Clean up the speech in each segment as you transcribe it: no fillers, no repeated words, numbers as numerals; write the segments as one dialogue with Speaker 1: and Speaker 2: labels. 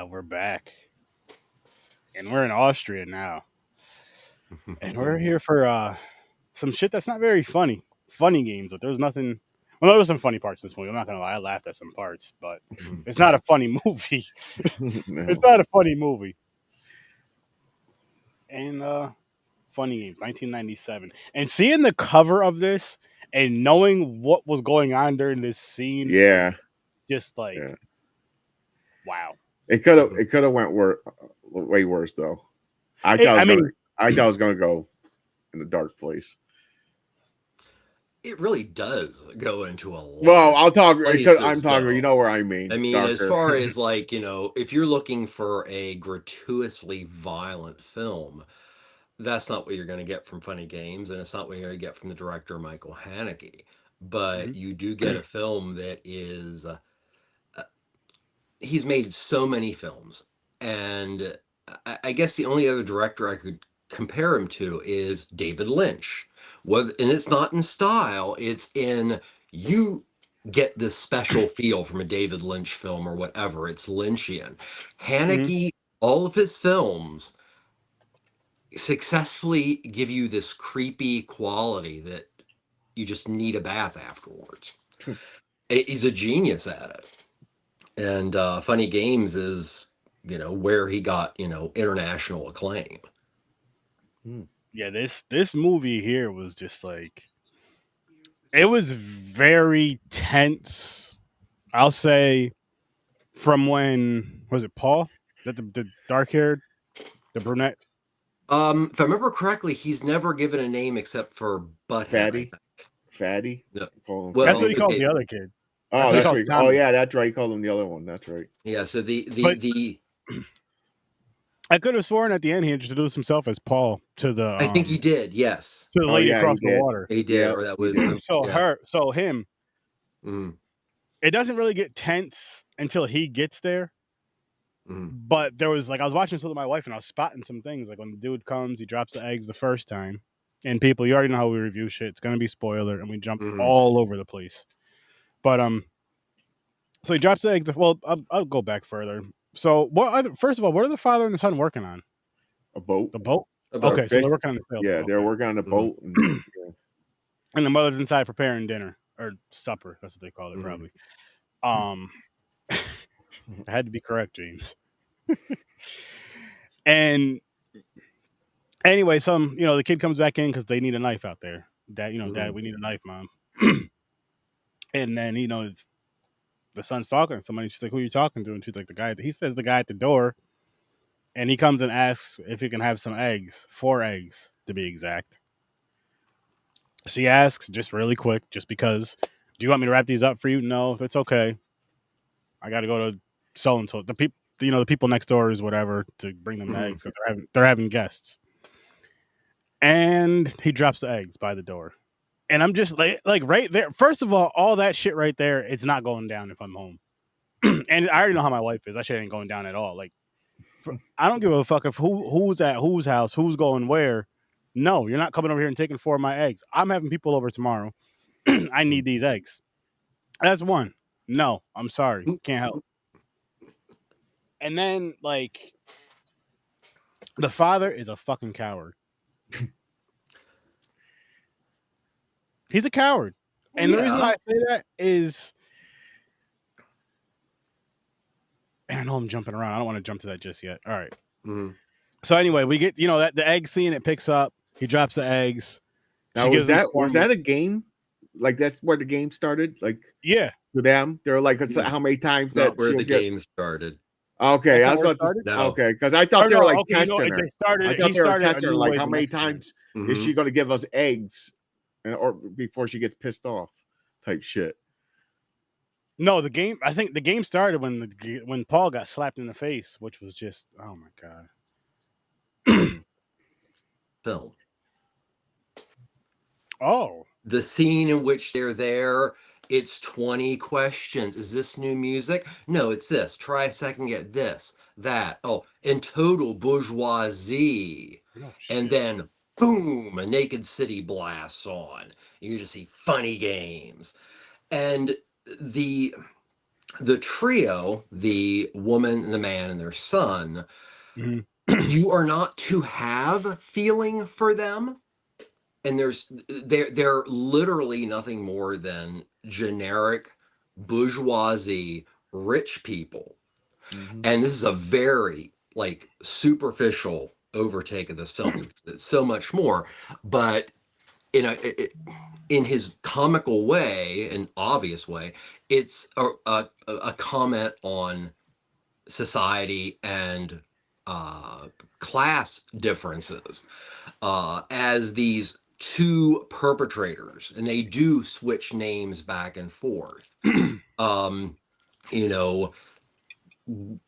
Speaker 1: We're back, and we're in Austria now, and we're here for some shit that's not very funny. Funny games, but there's nothing. Well, there was some funny parts in this movie. I'm not gonna lie, I laughed at some parts, but it's not a funny movie. It's
Speaker 2: No.
Speaker 1: not a funny movie. And funny games, 1997, and seeing the cover of this and knowing what was going on during this scene
Speaker 2: Yeah,
Speaker 1: is just like,
Speaker 2: yeah.
Speaker 1: wow.
Speaker 2: It could have went way worse though. I thought
Speaker 1: I mean,
Speaker 2: I thought it was gonna go in a dark place.
Speaker 3: It really does go into a
Speaker 2: Well,
Speaker 3: lot of
Speaker 2: I'll talk. I'm
Speaker 3: places,
Speaker 2: talking. You
Speaker 3: though.
Speaker 2: know where I mean,
Speaker 3: I mean, as
Speaker 2: darker.
Speaker 3: far as like, if you're looking for a gratuitously violent film, that's not what you're going to get from Funny Games, and it's not what you're going to get from the director Michael Haneke. But
Speaker 1: mhm.
Speaker 3: you do get a film that is, he's made so many films, and I guess the only other director I could compare him to is David Lynch. And it's not in style; it's in you get this special feel from a David Lynch film or whatever. It's Lynchian.
Speaker 1: Mhm.
Speaker 3: Haneke, all of his films successfully give you this creepy quality that you just need a bath afterwards. He's a genius at it. And Funny Games is, where he got, international acclaim.
Speaker 1: Yeah, this movie here was just like, it was very tense. I'll say from when was it Paul? Is that the dark haired, the brunette?
Speaker 3: If I remember correctly, he's never given a name except for Butthead, I
Speaker 2: Fatty,
Speaker 3: think.
Speaker 2: fatty.
Speaker 3: No.
Speaker 2: Call him
Speaker 1: That's
Speaker 3: Well,
Speaker 1: what he
Speaker 2: fatty.
Speaker 1: calls
Speaker 3: okay,
Speaker 1: the other kid. That's
Speaker 2: Oh,
Speaker 1: what he
Speaker 2: that's
Speaker 1: calls
Speaker 2: right. Oh,
Speaker 1: Tommy.
Speaker 2: yeah, that's right. You called him the other one. That's right.
Speaker 3: yeah, so
Speaker 1: But
Speaker 3: the
Speaker 1: I could have sworn at the end he introduced himself as Paul
Speaker 3: I think he did, yes.
Speaker 1: to the
Speaker 2: Oh,
Speaker 1: lady
Speaker 2: yeah, he
Speaker 1: across the
Speaker 2: did.
Speaker 1: water.
Speaker 3: He did,
Speaker 2: Yeah,
Speaker 3: or that
Speaker 2: he
Speaker 3: was,
Speaker 2: did.
Speaker 3: yeah.
Speaker 1: So him.
Speaker 3: Mhm,
Speaker 1: It doesn't really get tense until he gets there.
Speaker 3: mhm.
Speaker 1: But there was like I was watching this with my wife and I was spotting some things like when the dude comes, he drops the eggs the first time, and people, you already know how we review shit. It's gonna be spoiler, and we jump
Speaker 3: Mhm.
Speaker 1: all over the place. But so he drops the eggs. Well, I'll go back further. So first of all, what are the father and the son working on?
Speaker 2: A boat.
Speaker 1: The boat.
Speaker 3: About
Speaker 1: Okay, so
Speaker 2: Fish.
Speaker 1: they're working on the
Speaker 2: Yeah,
Speaker 1: sailboat.
Speaker 2: they're
Speaker 1: Okay,
Speaker 2: working on a
Speaker 3: Mhm,
Speaker 2: boat.
Speaker 1: and the mother's inside preparing dinner or supper. That's what they call it,
Speaker 3: mhm.
Speaker 1: probably. Um, I had to be correct, James. And anyway, the kid comes back in because they need a knife out there. Dad,
Speaker 3: Mhm.
Speaker 1: we need a knife, mom. And then it's the son's talking to somebody. She's like, "Who are you talking to?" And she's like, "The guy." He says, "The guy at the door." And he comes and asks if he can have some eggs, 4 eggs to be exact. She asks just really quick, just because. Do you want me to wrap these up for you? No, it's okay. I got to go to so and so. The people, the people next door is whatever to bring them the
Speaker 3: Mhm.
Speaker 1: eggs because they're having guests. And he drops the eggs by the door. And I'm just like right there. First of all that shit right there, it's not going down if I'm home. And I already know how my wife is. That shit ain't going down at all. Like, I don't give a fuck if who's at whose house, who's going where. No, you're not coming over here and taking 4 of my eggs. I'm having people over tomorrow. I need these eggs. That's one. No, I'm sorry, can't help. And then like the father is a fucking coward. He's a coward.
Speaker 3: Well,
Speaker 1: And the reason why
Speaker 3: yeah.
Speaker 1: I say that is, and I know I'm jumping around. I don't want to jump to that just yet. All right.
Speaker 3: Mhm.
Speaker 1: So anyway, we get that the egg scene. It picks up. He drops the eggs. She
Speaker 2: Now,
Speaker 1: gives him
Speaker 2: was
Speaker 1: corn.
Speaker 2: that a game? Like that's where the game started. Like
Speaker 1: Yeah,
Speaker 2: to them, they're like, it's
Speaker 3: Mm.
Speaker 2: how many times
Speaker 3: Not
Speaker 2: that
Speaker 3: where
Speaker 2: she'll
Speaker 3: the
Speaker 2: get.
Speaker 3: game started.
Speaker 2: Okay,
Speaker 1: that's
Speaker 2: I
Speaker 1: not
Speaker 2: was
Speaker 1: where it
Speaker 2: about to.
Speaker 1: started.
Speaker 3: No.
Speaker 2: Okay, because I thought
Speaker 1: Or
Speaker 2: they were
Speaker 1: no,
Speaker 2: like
Speaker 1: okay,
Speaker 2: testing
Speaker 1: they
Speaker 2: her.
Speaker 1: started
Speaker 2: I
Speaker 1: it. He
Speaker 2: thought they were
Speaker 1: started a
Speaker 2: testing her,
Speaker 1: new
Speaker 2: like
Speaker 1: way
Speaker 2: how
Speaker 1: the
Speaker 2: many
Speaker 1: next time.
Speaker 2: times is
Speaker 3: Mhm.
Speaker 2: she going to give us eggs, or before she gets pissed off, type shit.
Speaker 1: No, the game. I think the game started when Paul got slapped in the face, which was just, oh my god.
Speaker 3: Film.
Speaker 1: Oh,
Speaker 3: The scene in which they're there, it's 20 questions. Is this new music? No, it's this. Try a second, get this, that. Oh, in total bourgeoisie.
Speaker 1: oh
Speaker 3: And
Speaker 1: shit.
Speaker 3: then boom, a naked city blasts on. You just see Funny Games. And the The trio, the woman and the man and their son,
Speaker 1: Mhm.
Speaker 3: you are not to have feeling for them. And they're literally nothing more than generic bourgeoisie rich people.
Speaker 2: Mhm.
Speaker 3: And this is a very like superficial overtake of this film. It's so much more, but in in his comical way, an obvious way, it's a comment on society and class differences as these two perpetrators, and they do switch names back and forth. Um, you know,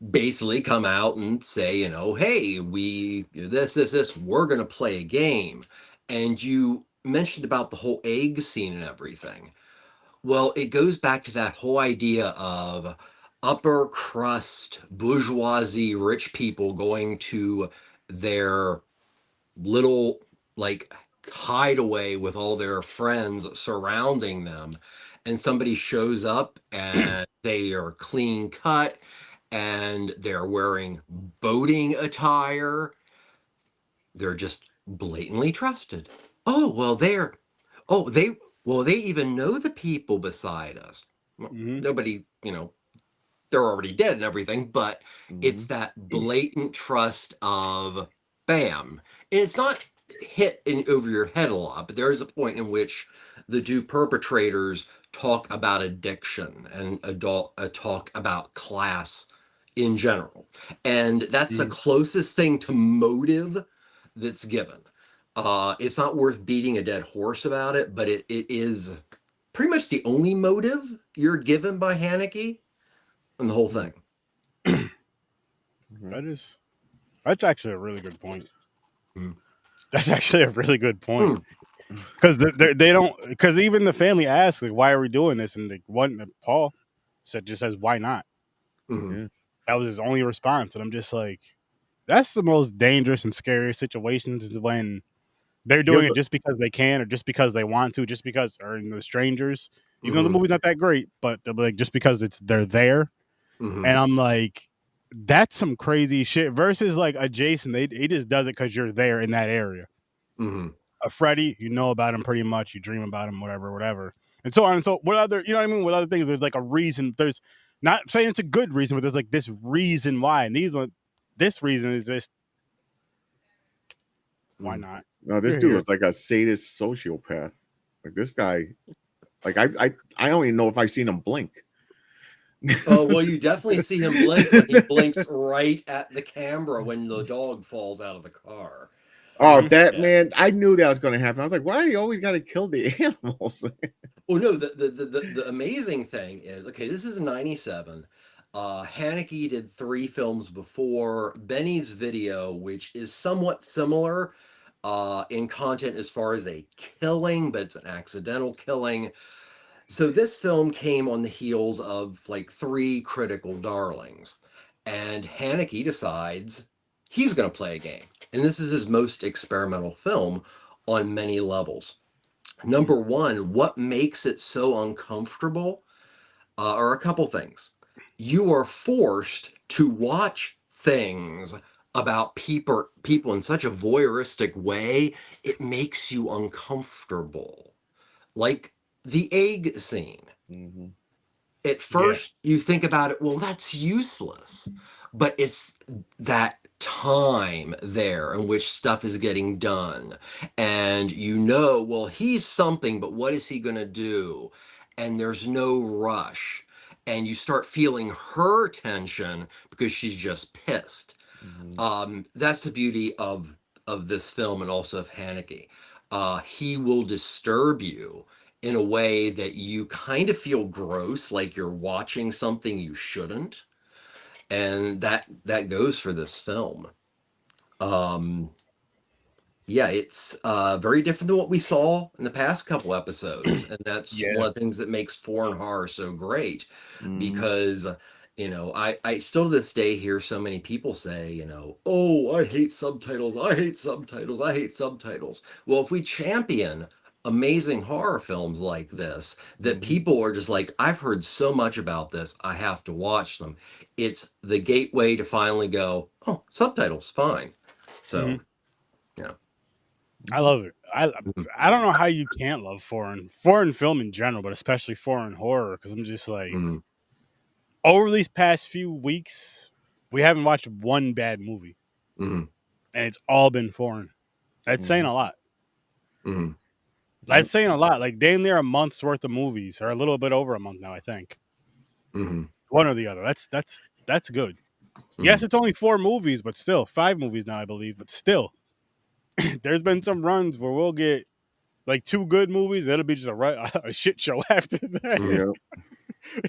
Speaker 3: basically come out and say, hey, we this, we're gonna play a game. And you mentioned about the whole egg scene and everything. Well, it goes back to that whole idea of upper crust bourgeoisie rich people going to their little like hideaway with all their friends surrounding them, and somebody shows up and they are clean cut and they're wearing boating attire. They're just blatantly trusted. Oh well, oh they even know the people beside us. Well,
Speaker 1: Mhm.
Speaker 3: nobody, they're already dead and everything, but it's
Speaker 2: Mhm.
Speaker 3: that blatant trust of bam. And it's not hit in over your head a lot, but there is a point in which the two perpetrators talk about addiction and talk about class in general. And that's the
Speaker 1: Mhm.
Speaker 3: closest thing to motive that's given. It's not worth beating a dead horse about it, but it is pretty much the only motive you're given by Haneke and the whole thing.
Speaker 2: Mhm.
Speaker 1: That's actually a really good point.
Speaker 3: Mm.
Speaker 1: That's actually a really good point
Speaker 3: Mm.
Speaker 1: because they don't, because even the family asks like, why are we doing this, and like one Paul says why not.
Speaker 3: Mhm.
Speaker 2: Yeah.
Speaker 1: That was his only response, and I'm just like, that's the most dangerous and scary situations is when they're
Speaker 2: He
Speaker 1: doing
Speaker 2: was.
Speaker 1: it just because they can or just because they want to, just because or the strangers. Even though the
Speaker 3: Mhm.
Speaker 1: movie's not that great, but they're like just because they're there,
Speaker 3: Mhm.
Speaker 1: and I'm like, that's some crazy shit. Versus like a Jason, he just does it because you're there in that area.
Speaker 3: Mhm.
Speaker 1: A Freddy, you know about him pretty much, you dream about him, whatever, whatever, and so on. And so, what other, you know what I mean? With other things, there's like a reason. There's not saying it's a good reason, but there's like this reason why, and this reason is just why
Speaker 3: Mhm.
Speaker 1: not?
Speaker 2: No, this
Speaker 1: You're
Speaker 2: dude
Speaker 1: here.
Speaker 2: was like a sadist sociopath. Like this guy. Like I don't even know if I've seen him blink.
Speaker 3: Oh well, you definitely see him blink when he blinks right at the camera when the dog falls out of the car.
Speaker 2: Oh,
Speaker 1: Mm-hmm.
Speaker 2: that
Speaker 3: Yeah.
Speaker 2: man! I knew that was going to happen. I was like, why do you always got to kill the animals?
Speaker 3: Well, no. The amazing thing is, okay, this is '97. Haneke did 3 films before Benny's Video, which is somewhat similar in content as far as a killing, but it's an accidental killing. So this film came on the heels of like 3 critical darlings, and Haneke decides he's going to play a game, and this is his most experimental film on many levels. Number one, what makes it so uncomfortable are a couple things. You are forced to watch things about people in such a voyeuristic way, it makes you uncomfortable. Like the egg scene.
Speaker 2: Mhm.
Speaker 3: At
Speaker 1: Yeah.
Speaker 3: first, you think about it, well, that's useless. But it's that time there in which stuff is getting done. And well, he's something, but what is he going to do? And there's no rush. And you start feeling her tension because she's just pissed.
Speaker 2: Mhm.
Speaker 3: That's the beauty of this film and also of Haneke. He will disturb you in a way that you kind of feel gross, like you're watching something you shouldn't, and that goes for this film. Um, yeah, it's very different than what we saw in the past couple episodes, and that's
Speaker 1: Yeah.
Speaker 3: one of the things that makes foreign horror so great.
Speaker 2: Mhm.
Speaker 3: Because I still to this day hear so many people say, oh, I hate subtitles, I hate subtitles, I hate subtitles. Well, if we champion amazing horror films like this that people are just like, I've heard so much about this, I have to watch them. It's the gateway to finally go, oh, subtitles, fine. So, yeah.
Speaker 1: I love it. I don't know how you can't love foreign film in general, but especially foreign horror, because I'm just like,
Speaker 3: Mhm.
Speaker 1: over these past few weeks, we haven't watched one bad movie,
Speaker 3: Mhm.
Speaker 1: and it's all been foreign. That's saying a lot.
Speaker 3: Mhm.
Speaker 1: That's saying a lot. Like damn near a month's worth of movies, or a little bit over a month now, I think.
Speaker 3: Mhm.
Speaker 1: One or the other. That's good. Yes, it's only 4 movies, but still 5 movies now, I believe. But still, there's been some runs where we'll get like 2 good movies. It'll be just a shit show after that.
Speaker 3: Mhm.
Speaker 2: Yeah.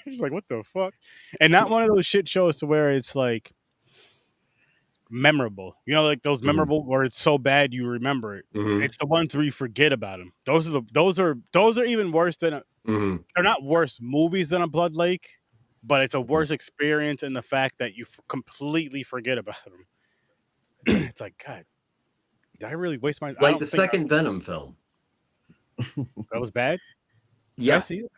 Speaker 1: It's like what the fuck, and not one of those shit shows to where it's like memorable. You know, like those
Speaker 3: Mhm.
Speaker 1: memorable where it's so bad you remember it.
Speaker 3: Mhm.
Speaker 1: It's the ones where you forget about them. Those are even worse than
Speaker 3: Mhm.
Speaker 1: they're not worse movies than a Blood Lake, but it's a worse experience in the fact that you completely forget about them. It's like, God, did I really waste my? I
Speaker 3: Like the
Speaker 1: don't think
Speaker 3: second Venom film.
Speaker 1: that was bad. Did I
Speaker 3: Yeah.
Speaker 1: see it?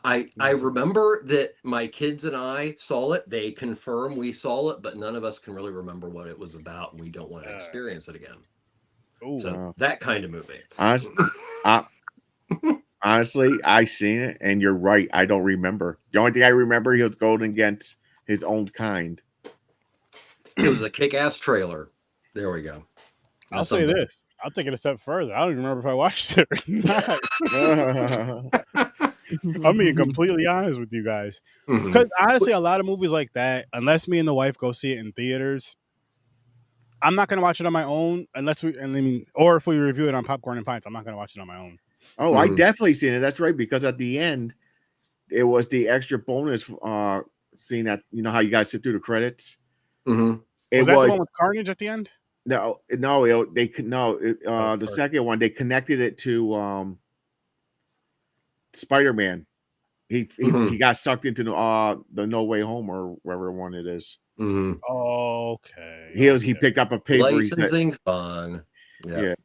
Speaker 3: I remember that my kids and I saw it. They confirm we saw it, but none of us can really remember what it was about, and we don't want to experience it again. So
Speaker 1: Oh,
Speaker 3: that kind of movie.
Speaker 2: I, honestly, I seen it, and you're right. I don't remember. The only thing I remember, he was going against his own kind.
Speaker 3: It was a kick-ass trailer. There we go.
Speaker 1: I'll
Speaker 3: That
Speaker 1: say
Speaker 3: sums it
Speaker 1: this. I'll take it a step further. I don't even remember if I watched it or not. I'm being completely honest with you guys.
Speaker 3: Mhm.
Speaker 1: Because honestly, a lot of movies like that, unless me and the wife go see it in theaters, I'm not gonna watch it on my own unless or if we review it on Popcorn and Pints, I'm not gonna watch it on my own.
Speaker 2: Oh, I
Speaker 3: Mhm.
Speaker 2: definitely seen it. That's right, because at the end, it was the extra bonus scene that how you guys sit through the credits.
Speaker 3: Mhm.
Speaker 2: It
Speaker 1: Was that the
Speaker 2: was
Speaker 1: one with Carnage at the end?
Speaker 2: they could no
Speaker 1: Oh,
Speaker 2: the
Speaker 1: sorry.
Speaker 2: second one they connected it to Spider-Man. He
Speaker 3: Mhm.
Speaker 2: got sucked into the No Way Home or wherever one it is.
Speaker 3: Mhm.
Speaker 1: Okay.
Speaker 2: He
Speaker 1: Okay.
Speaker 2: picked up a paper. He said,
Speaker 3: Licensing fun. Yeah.
Speaker 2: "Yeah,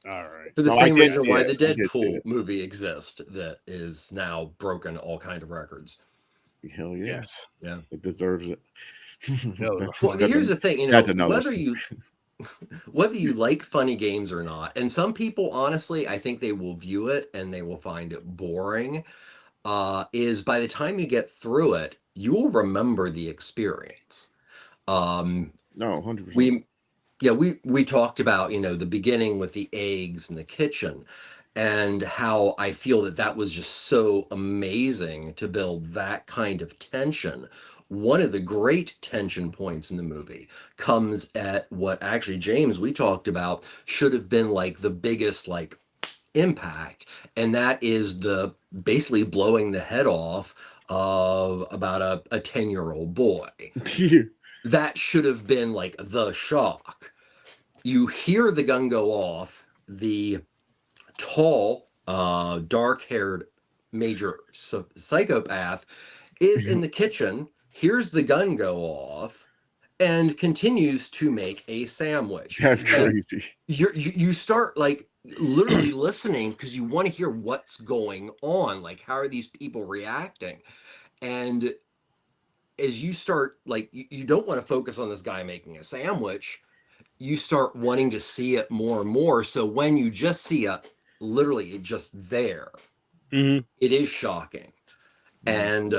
Speaker 1: All right.
Speaker 3: For the
Speaker 2: no, I
Speaker 3: same
Speaker 2: did
Speaker 3: reason
Speaker 2: see
Speaker 3: why
Speaker 2: it.
Speaker 3: the
Speaker 2: I did see
Speaker 3: Deadpool
Speaker 2: it.
Speaker 3: movie exists, that is now broken all kind of records.
Speaker 2: Hell yeah,
Speaker 1: Yes.
Speaker 3: Yeah.
Speaker 2: it deserves it."
Speaker 1: Ugh.
Speaker 3: Well, here's the thing,
Speaker 2: that's another.
Speaker 3: whether you like funny games or not, and some people honestly, I think they will view it and they will find it boring, is by the time you get through it, you'll remember the experience. Um,
Speaker 2: No, 100%.
Speaker 3: we yeah, we talked about, the beginning with the eggs in the kitchen and how I feel that that was just so amazing to build that kind of tension. One of the great tension points in the movie comes at what actually James we talked about should have been like the biggest like impact, and that is the basically blowing the head off of about a 10-year-old boy. That should have been like the shock. You hear the gun go off, the tall, dark-haired major psychopath is in the kitchen, hears the gun go off, and continues to make a sandwich.
Speaker 2: That's
Speaker 3: And
Speaker 2: crazy.
Speaker 3: you start like literally listening because you want to hear what's going on, like how are these people reacting, and as you start like you don't want to focus on this guy making a sandwich, you start wanting to see it more and more. So when you just see it, literally it just there,
Speaker 1: Mm-hmm.
Speaker 3: it is shocking. And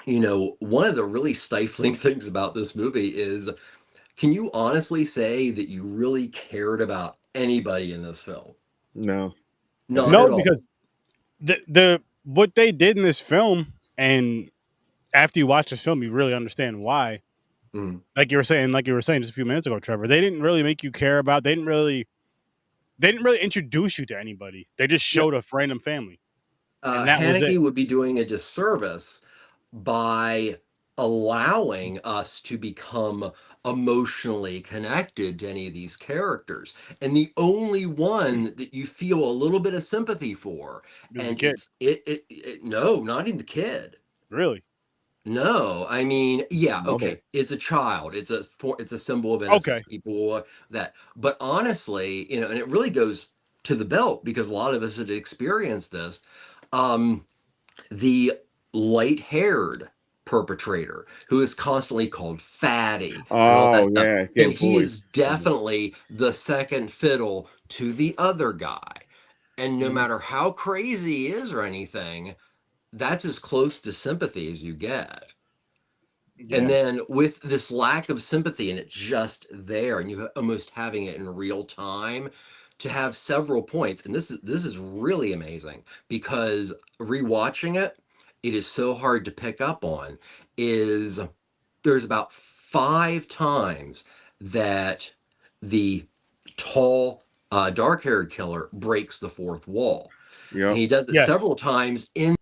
Speaker 3: one of the really stifling things about this movie is, can you honestly say that you really cared about anybody in this film?
Speaker 2: No,
Speaker 3: Not
Speaker 1: No,
Speaker 3: at all.
Speaker 1: because the what they did in this film, and after you watch this film, you really understand why.
Speaker 3: Mm.
Speaker 1: Like you were saying just a few minutes ago, Trevor. They didn't really make you care about. They didn't really introduce you to anybody. They just
Speaker 3: Yeah.
Speaker 1: showed a random family, and that was it.
Speaker 3: Haneke would be doing a disservice by allowing us to become emotionally connected to any of these characters. And the only one that you feel a little bit of sympathy for,
Speaker 1: It was the
Speaker 3: and
Speaker 1: kid,
Speaker 3: no, not even the kid.
Speaker 1: really.
Speaker 3: No, I mean, yeah,
Speaker 2: mother.
Speaker 3: okay, it's a child. It's a symbol of innocence.
Speaker 1: Okay.
Speaker 3: People that, but honestly, and it really goes to the belt, because a lot of us had experienced this. The light-haired perpetrator who is constantly called fatty and all that
Speaker 2: Oh
Speaker 3: stuff.
Speaker 2: yeah,
Speaker 3: And
Speaker 2: getting
Speaker 3: he
Speaker 2: bullied.
Speaker 3: is definitely the second fiddle to the other guy. And no matter how crazy he is or anything, that's as close to sympathy as you get. And
Speaker 1: Yeah.
Speaker 3: then with this lack of sympathy and it's just there and you almost having it in real time, to have several points, and this is really amazing because rewatching it, it is so hard to pick up on, is there's about 5 times that the tall dark-haired killer breaks the fourth wall. And
Speaker 2: Yep.
Speaker 3: he does it
Speaker 1: Yes.
Speaker 3: several times in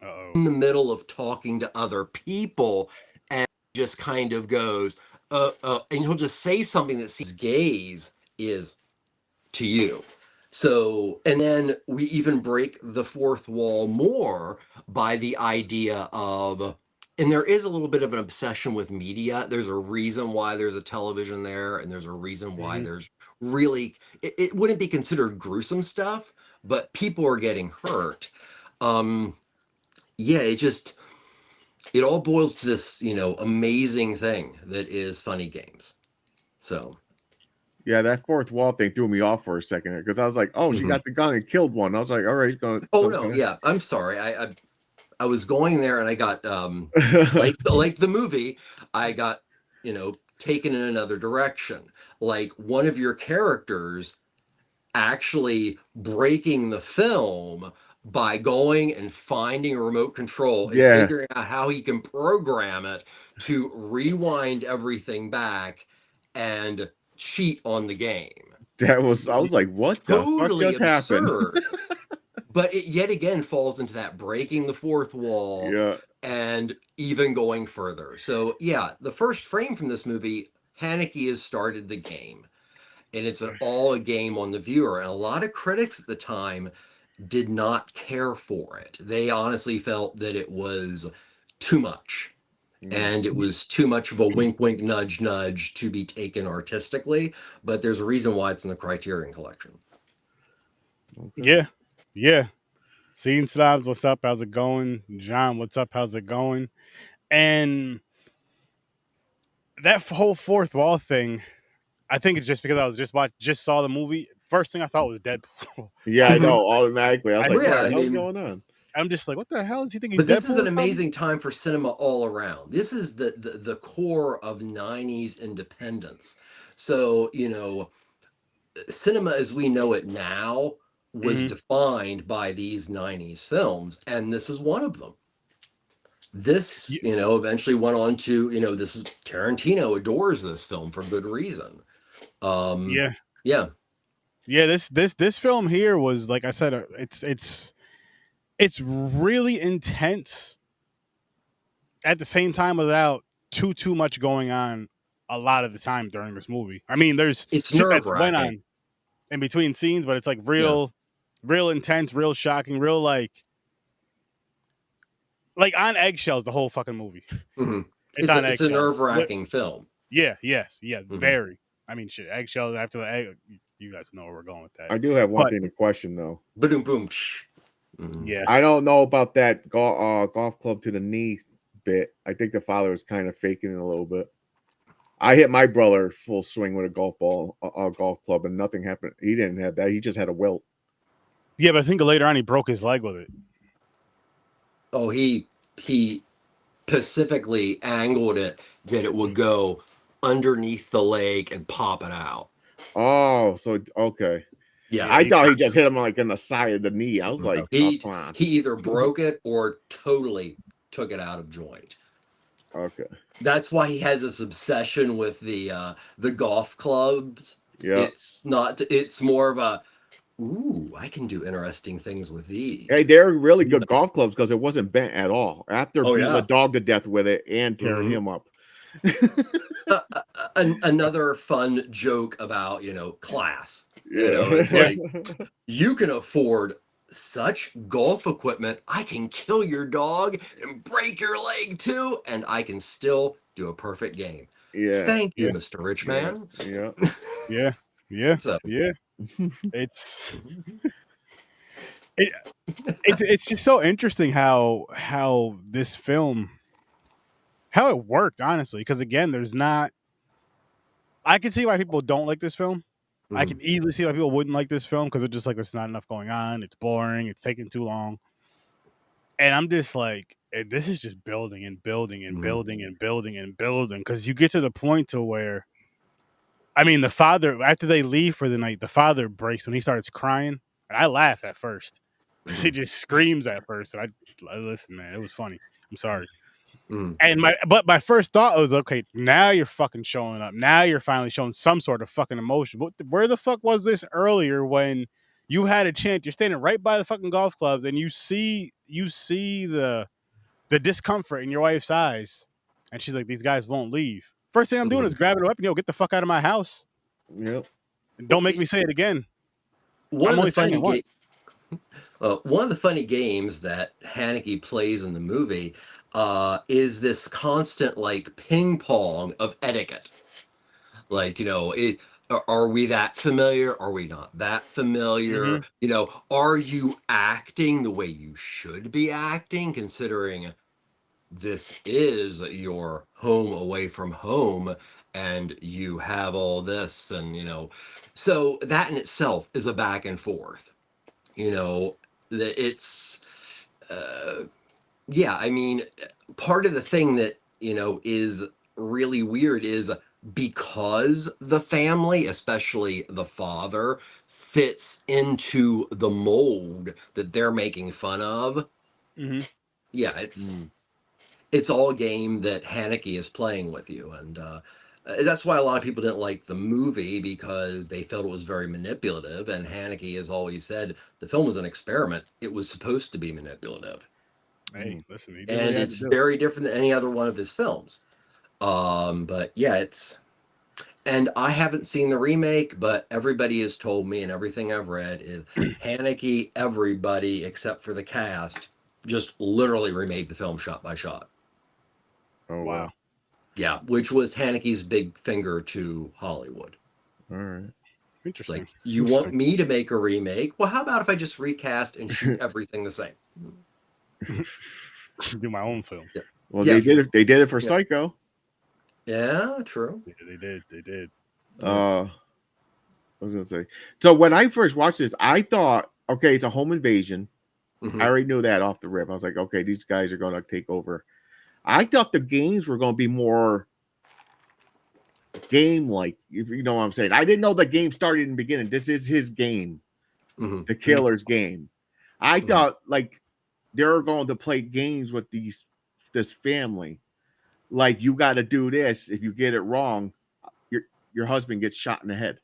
Speaker 1: Uh-oh.
Speaker 3: the middle of talking to other people, and just kind of goes, and he'll just say something that his gaze is to you. So, and then we even break the fourth wall more by the idea of, and there is a little bit of an obsession with media. There's a reason why there's a television there, and there's a reason why there's really, it wouldn't be considered gruesome stuff, but people are getting hurt. Yeah, it all boils to this, amazing thing that is funny games. So,
Speaker 2: Yeah, that fourth wall thing threw me off for a second because I was like, "Oh, she got the gun and killed one." I was like, "All right, he's going."
Speaker 3: oh no, yeah, I'm sorry. I was going there and I got like the movie, I got, taken in another direction. Like one of your characters actually breaking the film by going and finding a remote control and
Speaker 2: Yeah,
Speaker 3: figuring out how he can program it to rewind everything back and cheat on the game.
Speaker 2: that was. I was like, "What the fuck
Speaker 3: Totally
Speaker 2: just happened?"
Speaker 3: absurd. But it yet again falls into that breaking the fourth wall
Speaker 2: Yeah,
Speaker 3: and even going further. So yeah, the first frame from this movie, Haneke has started the game. And it's all a game on the viewer. And a lot of critics at the time did not care for it. They honestly felt that it was too much. And it was too much of a wink, wink, nudge, nudge to be taken artistically. But there's a reason why it's in the Criterion Collection.
Speaker 1: Yeah. Yeah. Scene Slobs, what's up? How's it going? John, what's up? How's it going? And that whole fourth wall thing, I think it's just because I was just saw the movie. First thing I thought was Deadpool.
Speaker 2: yeah, I know. Automatically, I was like,
Speaker 3: Yeah,
Speaker 2: "What the
Speaker 3: I
Speaker 2: hell's
Speaker 3: mean,
Speaker 2: going on?"
Speaker 1: I'm just like, what the hell is he thinking?
Speaker 3: but this
Speaker 1: Deadpool
Speaker 3: is an
Speaker 1: or something?
Speaker 3: amazing time for cinema all around. This is the core of 90s independence. So, cinema as we know it now was defined by these 90s films, and this is one of them. This, eventually went on to, this is Tarantino adores this film for good reason.
Speaker 1: Yeah.
Speaker 3: Yeah.
Speaker 1: Yeah, this film here was, like I said, it's really intense at the same time without too much going on a lot of the time during this movie. I mean, there's
Speaker 3: It's
Speaker 1: shit that's went
Speaker 3: nerve-wracking.
Speaker 1: on in between scenes, but it's like real intense, real shocking, real like on eggshells the whole fucking movie.
Speaker 3: Mm-hmm.
Speaker 1: It's on
Speaker 3: It's a
Speaker 1: eggshells.
Speaker 3: nerve-wracking film.
Speaker 1: Yeah, yes, yeah, very. I mean, shit, eggshells after the egg. You guys know where we're going with that.
Speaker 2: I do have one
Speaker 1: But-
Speaker 2: thing to question though.
Speaker 3: Boom, boom.
Speaker 1: Yes,
Speaker 2: I don't know about that golf club to the knee bit. I think the father was kind of faking it a little bit. I hit my brother full swing with a golf ball, a golf club, and nothing happened. He didn't have that. He just had a welt.
Speaker 1: Yeah, but I think later on he broke his leg with it.
Speaker 3: Oh, he specifically angled it that it would go underneath the leg and pop it out.
Speaker 2: Oh, so okay.
Speaker 3: Yeah,
Speaker 2: I thought he just hit him like in the side of the knee. I was like,
Speaker 3: he
Speaker 2: come on.
Speaker 3: he either broke it or totally took it out of joint.
Speaker 2: Okay.
Speaker 3: That's why he has this obsession with the golf clubs.
Speaker 2: Yeah.
Speaker 3: It's more of a, ooh, I can do interesting things with these.
Speaker 2: Hey, they're really good golf clubs because it wasn't bent at all. After
Speaker 3: Oh,
Speaker 2: beating
Speaker 3: yeah.
Speaker 2: the dog to death with it and tearing him up.
Speaker 3: Another fun joke about, class.
Speaker 2: Yeah.
Speaker 3: It's like, you can afford such golf equipment, I can kill your dog and break your leg too, and I can still do a perfect game.
Speaker 2: Yeah.
Speaker 3: Thank you,
Speaker 1: Yeah.
Speaker 3: Mr. Rich Man.
Speaker 2: Yeah.
Speaker 1: Yeah, Yeah,
Speaker 3: So
Speaker 1: yeah. It's it, it's just so interesting how this film how it worked, honestly. Because again, there's not. I can see why people don't like this film. I
Speaker 3: mhm,
Speaker 1: can easily see why people wouldn't like this film because it's just like there's not enough going on. It's boring. It's taking too long. And I'm just like, this is just building and building and
Speaker 3: mhm,
Speaker 1: building and building and building because you get to the point to where, I mean, the father after they leave for the night, the father breaks when he starts crying, and I laughed at first because he
Speaker 3: mhm,
Speaker 1: just screams at first, and I listen, man, it was funny. I'm sorry.
Speaker 3: mhm,
Speaker 1: And my first thought was, okay, now you're fucking showing up. Now you're finally showing some sort of fucking emotion. Where the fuck was this earlier when you had a chance? You're standing right by the fucking golf clubs, and you see the discomfort in your wife's eyes, and she's like, "These guys won't leave." First thing I'm doing is
Speaker 3: mhm.
Speaker 1: grabbing a weapon. Yo, get the fuck out of my house,
Speaker 2: Yep.
Speaker 1: and
Speaker 3: Well,
Speaker 1: don't make me say it again.
Speaker 3: one
Speaker 1: I'm
Speaker 3: of the
Speaker 1: only saying
Speaker 3: funny
Speaker 1: it once.
Speaker 3: one of the funny games that Haneke plays in the movie is this constant like ping pong of etiquette. Like, are we that familiar? Are we not that familiar?
Speaker 1: Hmm.
Speaker 3: Are you acting the way you should be acting, considering this is your home away from home and you have all this and so that in itself is a back and forth, that it's uh yeah, I mean, part of the thing that is really weird is because the family, especially the father, fits into the mold that they're making fun of.
Speaker 1: Hmm.
Speaker 3: Yeah, it's
Speaker 2: Mm.
Speaker 3: it's all a game that Haneke is playing with you, and that's why a lot of people didn't like the movie because they felt it was very manipulative. And Haneke has always said the film was an experiment; it was supposed to be manipulative,
Speaker 1: Hey,
Speaker 2: Mm.
Speaker 1: listen, he did what he
Speaker 3: and
Speaker 1: had to
Speaker 3: it's
Speaker 1: do.
Speaker 3: very different than any other one of his films. But yeah, and I haven't seen the remake, but everybody has told me, and everything I've read is Haneke, everybody except for the cast, just literally remade the film shot by shot.
Speaker 2: Oh
Speaker 1: Wow,
Speaker 2: wow.
Speaker 3: Yeah, which was Haneke's big finger to Hollywood.
Speaker 2: All right.
Speaker 3: It's
Speaker 1: interesting,
Speaker 3: like, you want
Speaker 1: interesting.
Speaker 3: me to make a remake? Well, how about if I just recast and shoot everything the same?
Speaker 1: Do my own film.
Speaker 3: Yeah,
Speaker 2: Well,
Speaker 3: yeah,
Speaker 2: they did it. They did it for
Speaker 3: yeah,
Speaker 2: Psycho.
Speaker 3: yeah, true.
Speaker 1: Yeah, they did. They did.
Speaker 3: Yeah.
Speaker 2: I was gonna say. So when I first watched this, I thought, okay, it's a home invasion. I
Speaker 3: Hmm.
Speaker 2: already knew that off the rip. I was like, okay, these guys are gonna take over. I thought the games were gonna be more game like, if you know what I'm saying. I didn't know the game started in the beginning. This is his game,
Speaker 3: Hmm.
Speaker 2: the
Speaker 1: Mhm.
Speaker 2: killer's game. I
Speaker 3: Hmm.
Speaker 2: thought like they're going to play games with this family. Like you got to do this. If you get it wrong, your husband gets shot in the head.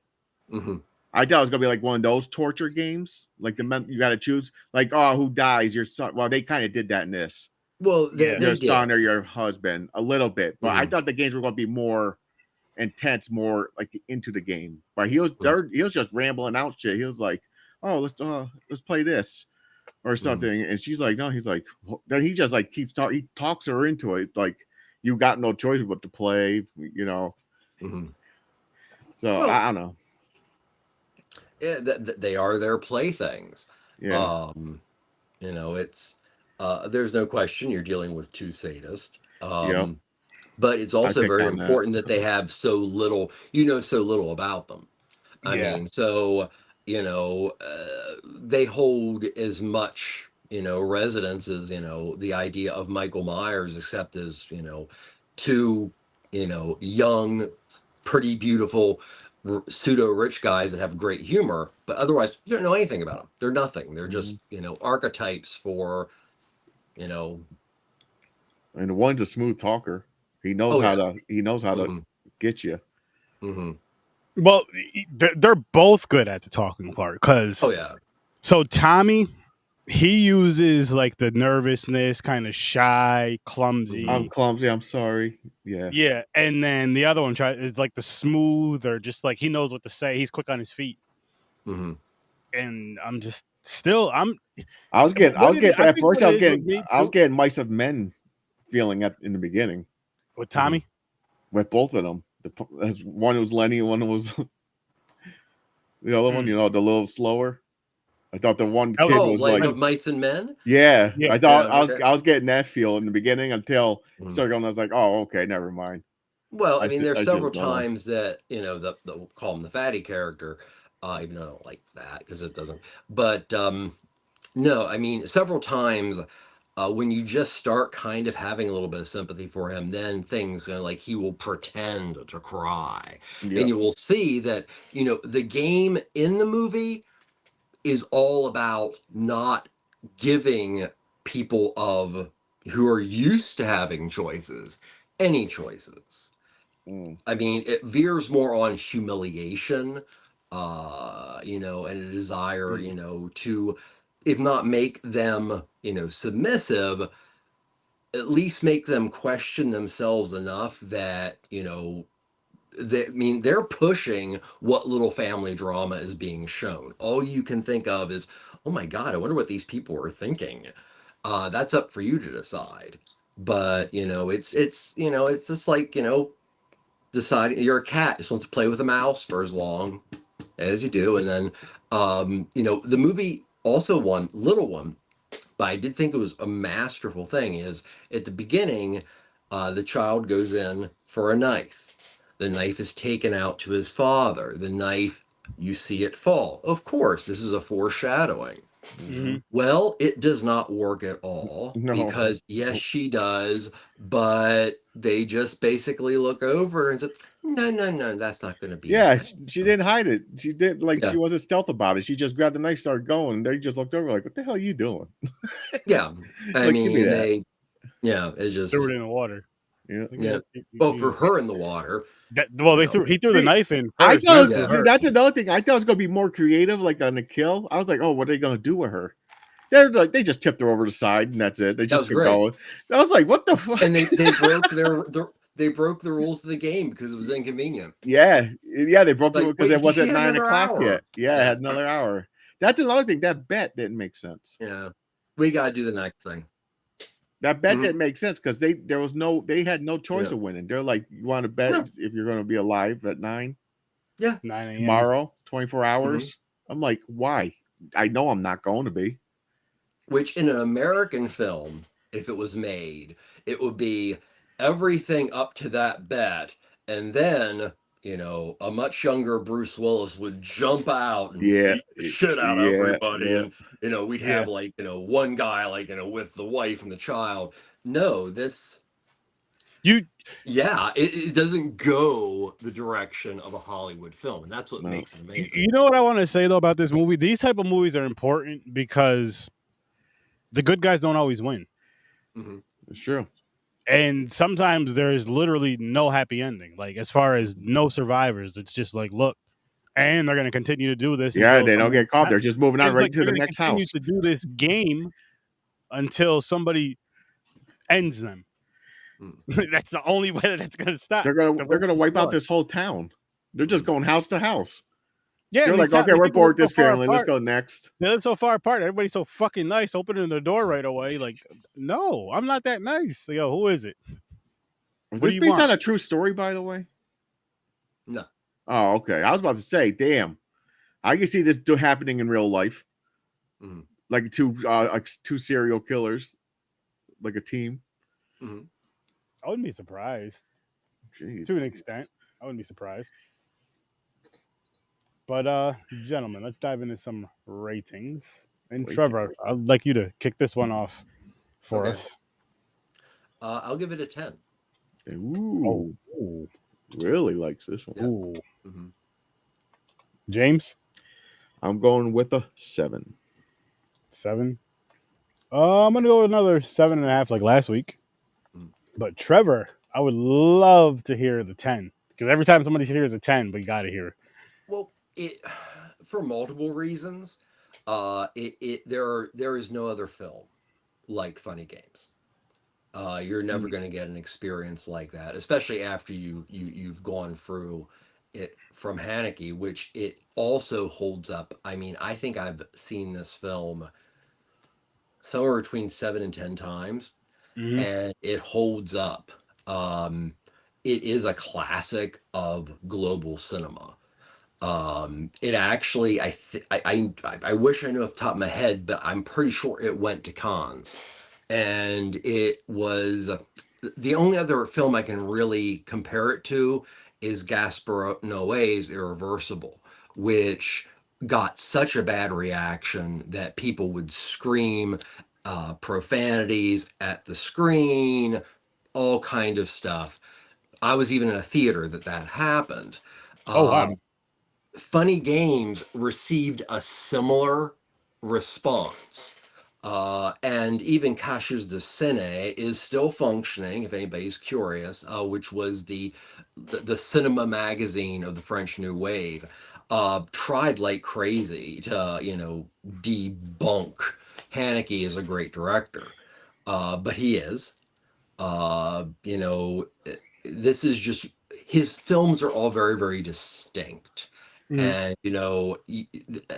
Speaker 3: Hmm.
Speaker 2: I thought it was gonna be like one of those torture games, like you got to choose, like, oh, who dies? Your son. Well, they kind of did that in this.
Speaker 3: Well,
Speaker 1: Yeah.
Speaker 3: they
Speaker 2: Your son
Speaker 3: did.
Speaker 2: or your husband, a little bit, but I
Speaker 3: Hmm.
Speaker 2: thought the games were going to be more intense, more like into the game. But he was
Speaker 3: Hmm.
Speaker 2: there. He was just rambling out shit. He was like, "Oh, let's play this or
Speaker 3: Hmm.
Speaker 2: something," and she's like, "No." He's like, then he just like keeps talking. He talks her into it. Like you got no choice but to play.
Speaker 3: Hmm.
Speaker 2: So
Speaker 3: Well,
Speaker 2: I don't know.
Speaker 3: yeah, they are their playthings.
Speaker 2: Yeah.
Speaker 3: Um, it's there's no question you're dealing with two sadists.
Speaker 2: Yep.
Speaker 3: But it's
Speaker 2: I
Speaker 3: also
Speaker 2: picked
Speaker 3: very
Speaker 2: on that.
Speaker 3: important that they have so little about them. I
Speaker 1: Yeah.
Speaker 3: mean, so, they hold as much, resonance as, the idea of Michael Myers, except as, two, young, pretty beautiful, pseudo rich guys that have great humor, but otherwise you don't know anything about them. They're nothing. They're
Speaker 2: Mhm.
Speaker 3: just, archetypes for, you know,
Speaker 2: And the one's a smooth talker. He knows
Speaker 3: oh
Speaker 2: how
Speaker 3: yeah.
Speaker 2: to. He knows how to
Speaker 3: Hmm.
Speaker 2: get you.
Speaker 3: Hmm.
Speaker 1: Well, they're both good at the talking part
Speaker 3: Oh
Speaker 1: because
Speaker 3: yeah.
Speaker 1: so Tommy, he uses like the nervousness, kind of shy,
Speaker 3: Hmm.
Speaker 2: I'm
Speaker 1: clumsy.
Speaker 2: clumsy. I'm sorry. Yeah.
Speaker 1: Yeah, and then the other one is like the smooth or just like he knows what to say. He's quick on his feet,
Speaker 3: Hmm.
Speaker 1: and I'm just still I'm.
Speaker 2: I was getting. I
Speaker 1: What
Speaker 2: was
Speaker 1: it is,
Speaker 2: getting
Speaker 1: I
Speaker 2: at
Speaker 1: think
Speaker 2: first.
Speaker 1: what
Speaker 2: I
Speaker 1: it
Speaker 2: was
Speaker 1: is with
Speaker 2: getting.
Speaker 1: me
Speaker 2: I was
Speaker 1: too
Speaker 2: getting Mice of Men feeling in the beginning
Speaker 1: with
Speaker 3: Hmm.
Speaker 1: Tommy.
Speaker 2: with both of them. One was Lenny, and one was The other one, the little slower. I thought the one
Speaker 1: Oh,
Speaker 2: kid
Speaker 3: Oh,
Speaker 2: was
Speaker 3: like
Speaker 2: like,
Speaker 3: of Mice and Men?
Speaker 2: yeah.
Speaker 1: Yeah.
Speaker 2: I thought
Speaker 3: Yeah, okay.
Speaker 2: I was getting that feel in the beginning until
Speaker 3: Mm.
Speaker 2: started going. I was like, oh, okay, never mind.
Speaker 3: Well, I mean, there's
Speaker 2: I see
Speaker 3: several
Speaker 2: what's going on.
Speaker 3: times that, the we'll call him the fatty character, even though I don't like that because it doesn't. But no, I mean, several times when you just start kind of having a little bit of sympathy for him, then things like he will pretend to cry.
Speaker 2: Yeah.
Speaker 3: And you will see that, the game in the movie is all about not giving people who are used to having choices any choices.
Speaker 2: Mm.
Speaker 3: I mean, it veers more on humiliation, and a desire, to, if not make them, submissive, at least make them question themselves enough that, they're pushing what little family drama is being shown. All you can think of is, oh my God, I wonder what these people are thinking. That's up for you to decide. But, it's just like, deciding you're a cat just wants to play with a mouse for as long as you do. And then, the movie also one little one, but I did think it was a masterful thing is at the beginning, the child goes in for a knife. The knife is taken out to his father. The knife, you see it fall. Of course, this is a foreshadowing.
Speaker 1: Mm-hmm.
Speaker 3: Well, it does not work at all
Speaker 2: No.
Speaker 3: because yes, she does, but they just basically look over and say, "No, no, no, that's not going to be
Speaker 2: Yeah,
Speaker 3: that."
Speaker 2: she didn't hide it. She did
Speaker 3: Yeah,
Speaker 2: she wasn't stealth about it. She just grabbed the knife, started going. They just looked over like, "What the hell are you doing?"
Speaker 3: yeah. I
Speaker 2: Like, give me
Speaker 3: mean,
Speaker 2: that.
Speaker 3: it's
Speaker 1: Threw
Speaker 3: just,
Speaker 1: it in the water.
Speaker 2: Yeah.
Speaker 1: Like,
Speaker 3: yeah.
Speaker 1: you
Speaker 3: Oh, for her in the water,
Speaker 1: well,
Speaker 3: you know.
Speaker 1: he threw the
Speaker 2: See,
Speaker 1: knife in
Speaker 2: I
Speaker 1: first, not
Speaker 2: thought,
Speaker 1: to
Speaker 3: Yeah.
Speaker 2: see,
Speaker 1: her.
Speaker 2: that's another thing. I thought it was gonna be more creative, like on the kill. I was like, oh, what are they gonna do with her? They're like, they just tipped her over the side and that's it. They
Speaker 3: That
Speaker 2: just
Speaker 3: was
Speaker 2: kept
Speaker 3: great.
Speaker 2: going. I was like, what the fuck?
Speaker 3: And they broke they broke the rules of the game because it was inconvenient.
Speaker 2: Yeah, they broke the
Speaker 3: Like,
Speaker 2: because it
Speaker 3: wait, she
Speaker 2: wasn't
Speaker 3: had
Speaker 2: 9
Speaker 3: another
Speaker 2: o'clock
Speaker 3: hour.
Speaker 2: yet. Yeah, it
Speaker 3: Yeah,
Speaker 2: had another hour. That's another thing. That bet didn't make sense.
Speaker 3: yeah. We got to do the next thing.
Speaker 2: That bet
Speaker 3: Mhm.
Speaker 2: didn't make sense because they had no choice
Speaker 3: Yeah.
Speaker 2: of winning. They're like, you want to bet
Speaker 3: No.
Speaker 2: if you're going to be alive at 9
Speaker 3: Yeah.
Speaker 1: 9 a.m.
Speaker 2: tomorrow, 24
Speaker 3: Mhm.
Speaker 2: hours. I'm like, why? I know I'm not going to be.
Speaker 3: Which in an American film, if it was made, it would be everything up to that bet, and then a much younger Bruce Willis would jump out and
Speaker 2: Yeah,
Speaker 3: beat the shit out of
Speaker 2: yeah,
Speaker 3: everybody,
Speaker 2: yeah.
Speaker 3: and we'd
Speaker 1: Yeah.
Speaker 3: have like one guy like with the wife and the child. No, this.
Speaker 1: You
Speaker 3: Yeah, it doesn't go the direction of a Hollywood film, and that's what
Speaker 2: No,
Speaker 3: makes it amazing.
Speaker 1: you know what I want to say though about this movie? These type of movies are important because the good guys don't always win.
Speaker 3: Mhm.
Speaker 2: it's true.
Speaker 1: And sometimes there's literally no happy ending. Like as far as no survivors, it's just like, look, and they're gonna continue to do this
Speaker 2: Yeah,
Speaker 1: until
Speaker 2: they don't
Speaker 1: someone
Speaker 2: get caught. They're just moving on
Speaker 1: it's
Speaker 2: right
Speaker 1: like
Speaker 2: to
Speaker 1: they're
Speaker 2: the
Speaker 1: gonna
Speaker 2: next
Speaker 1: continue
Speaker 2: house.
Speaker 1: to do this game until somebody ends them.
Speaker 3: Mm.
Speaker 1: That's the only way that it's gonna stop.
Speaker 2: They're gonna wipe out
Speaker 1: This.
Speaker 2: this whole town. They're just going house to house.
Speaker 1: Yeah,
Speaker 2: They're
Speaker 1: and
Speaker 2: like, okay,
Speaker 1: these
Speaker 2: we're
Speaker 1: people live
Speaker 2: bored with
Speaker 1: so
Speaker 2: this
Speaker 1: far
Speaker 2: family. Let's
Speaker 1: apart.
Speaker 2: go next.
Speaker 1: They live so far apart. Everybody's so fucking nice, opening the door right away. Like, no, I'm not that nice. Yo, who is it?
Speaker 2: Was
Speaker 1: What
Speaker 2: this
Speaker 1: do you
Speaker 2: based
Speaker 1: want?
Speaker 2: on a true story, by the way?
Speaker 3: No.
Speaker 2: Oh, okay. I was about to say, damn, I can see this happening in real life,
Speaker 3: Mhm.
Speaker 2: like two serial killers, like a team.
Speaker 3: Mhm.
Speaker 1: I wouldn't be surprised
Speaker 2: Jeez.
Speaker 1: to an extent. I wouldn't be surprised. But gentlemen, let's dive into some ratings. And Trevor, I'd like you to kick this one off for
Speaker 3: Okay.
Speaker 1: us.
Speaker 3: I'll give it a 10.
Speaker 2: Ooh,
Speaker 1: Ooh.
Speaker 2: really likes this one.
Speaker 3: Yeah.
Speaker 1: Ooh.
Speaker 3: Mm-hmm.
Speaker 1: James?
Speaker 2: I'm going with a 7.
Speaker 1: 7. I'm gonna go with another 7.5 like last week.
Speaker 3: Mm.
Speaker 1: But Trevor, I would love to hear the 10. Because every time somebody hears a 10, but you gotta hear it.
Speaker 3: Well, it for multiple reasons. There is no other film like Funny Games. You're never going to get an experience like that, especially after you've gone through it from Haneke, which it also holds up. I mean, I think I've seen this film somewhere between 7 and 10 times,
Speaker 1: Mm-hmm.
Speaker 3: and it holds up. It is a classic of global cinema. It actually, I wish I knew off the top of my head, but I'm pretty sure it went to Cannes, and it was the only other film I can really compare it to is Gaspar Noé's Irreversible, which got such a bad reaction that people would scream profanities at the screen, all kind of stuff. I was even in a theater that happened.
Speaker 1: Oh wow.
Speaker 3: Um, Funny Games received a similar response. And even Caches de Cine is still functioning, if anybody's curious, which was the cinema magazine of the French New Wave. Tried like crazy to, debunk Haneke as a great director. But he is. Uh, you know, this is just his films are all very, very distinct.
Speaker 1: Mhm.
Speaker 3: And,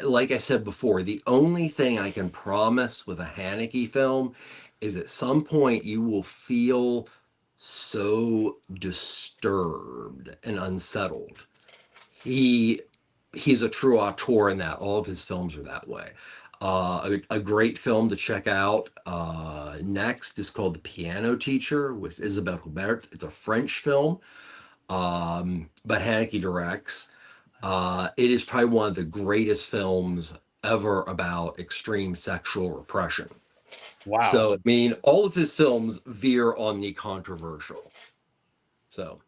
Speaker 3: like I said before, the only thing I can promise with a Haneke film is at some point you will feel so disturbed and unsettled. He he's a true auteur in that all of his films are that way. A great film to check out next is called The Piano Teacher with Isabelle Huppert. It's a French film, but Haneke directs. It is probably one of the greatest films ever about extreme sexual repression.
Speaker 1: Wow.
Speaker 3: So, I mean, all of his films veer on the controversial. So,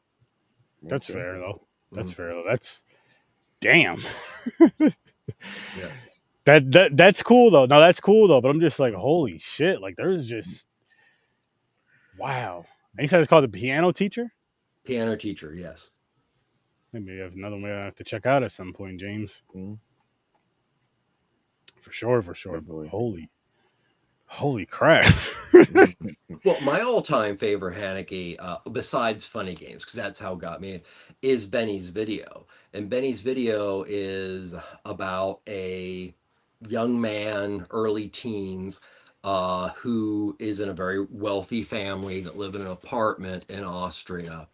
Speaker 1: That's
Speaker 2: Okay.
Speaker 1: fair though. That's
Speaker 3: mhm,
Speaker 1: fair though. That's damn.
Speaker 3: yeah.
Speaker 1: That's cool though. No, that's cool though. But I'm just like, holy shit! Like, there's just wow. And you said it's called the Piano Teacher.
Speaker 3: Piano Teacher, yes.
Speaker 1: Maybe you have another one I have to check out at some point, James.
Speaker 2: Mhm.
Speaker 1: For sure, for sure. But
Speaker 2: Definitely.
Speaker 1: holy crap.
Speaker 3: Well, my all-time favorite Haneke, besides Funny Games, because that's how it got me, is Benny's Video. And Benny's Video is about a young man, early teens, who is in a very wealthy family that live in an apartment in Austria.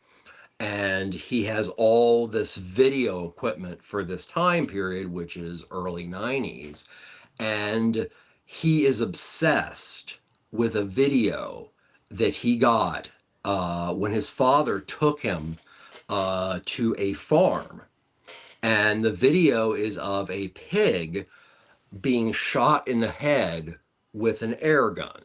Speaker 3: And he has all this video equipment for this time period, which is early 90s. And he is obsessed with a video that he got when his father took him to a farm. And the video is of a pig being shot in the head with an air gun.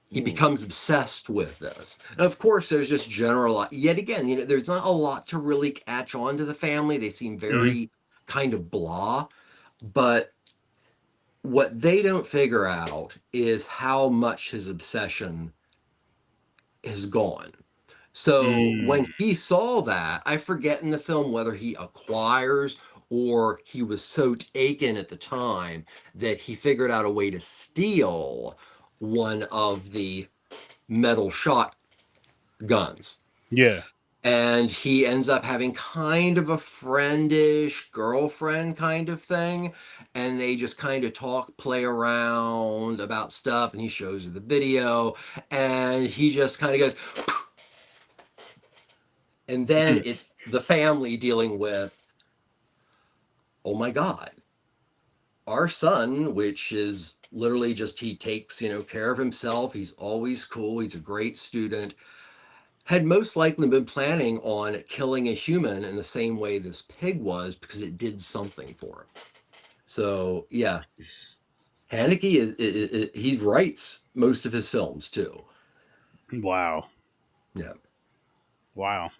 Speaker 3: He
Speaker 2: Mm.
Speaker 3: becomes obsessed with this. And of course, there's just general, yet again, there's not a lot to really catch on to the family. They seem
Speaker 1: Mhm.
Speaker 3: very kind of blah. But what they don't figure out is how much his obsession is gone. So when
Speaker 1: Mm.
Speaker 3: he saw that, I forget in the film whether he acquires or he was so taken at the time that he figured out a way to steal one of the metal shot guns.
Speaker 1: Yeah.
Speaker 3: And he ends up having kind of a friendish girlfriend kind of thing. And they just kind of talk, play around about stuff. And he shows her the video. And he just kind of goes, and then
Speaker 1: Mm.
Speaker 3: it's the family dealing with, oh my God, our son, which is literally just he takes, care of himself. He's always cool. He's a great student. Had most likely been planning on killing a human in the same way this pig was because it did something for him. So yeah, Haneke he writes most of his films too.
Speaker 1: Wow.
Speaker 3: Yeah,
Speaker 1: Wow.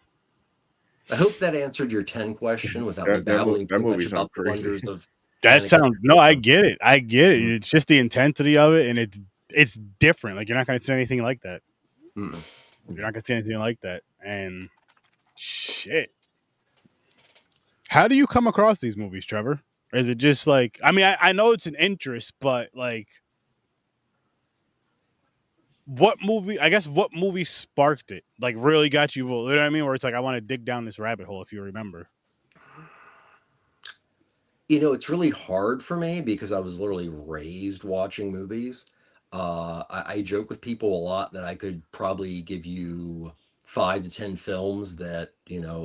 Speaker 3: I hope that answered your 10 question without me babbling
Speaker 2: That
Speaker 3: too much
Speaker 2: movie
Speaker 3: about
Speaker 2: sounds
Speaker 3: the
Speaker 2: crazy.
Speaker 3: wonders of
Speaker 1: That
Speaker 3: Haneke.
Speaker 1: sounds no, I get it. I get it.
Speaker 3: Mm,
Speaker 1: It's just the intensity of it, and it's different. Like you're not gonna see anything like that.
Speaker 3: mm.
Speaker 1: You're not gonna see anything like that. And shit. How do you come across these movies, Trevor? Or is it just like I mean, I know it's an interest, but like what movie sparked it? Like really got you, you know what I mean? Where it's like I want to dig down this rabbit hole if you remember.
Speaker 3: It's really hard for me because I was literally raised watching movies. I joke with people a lot that I could probably give you 5 to 10 films that,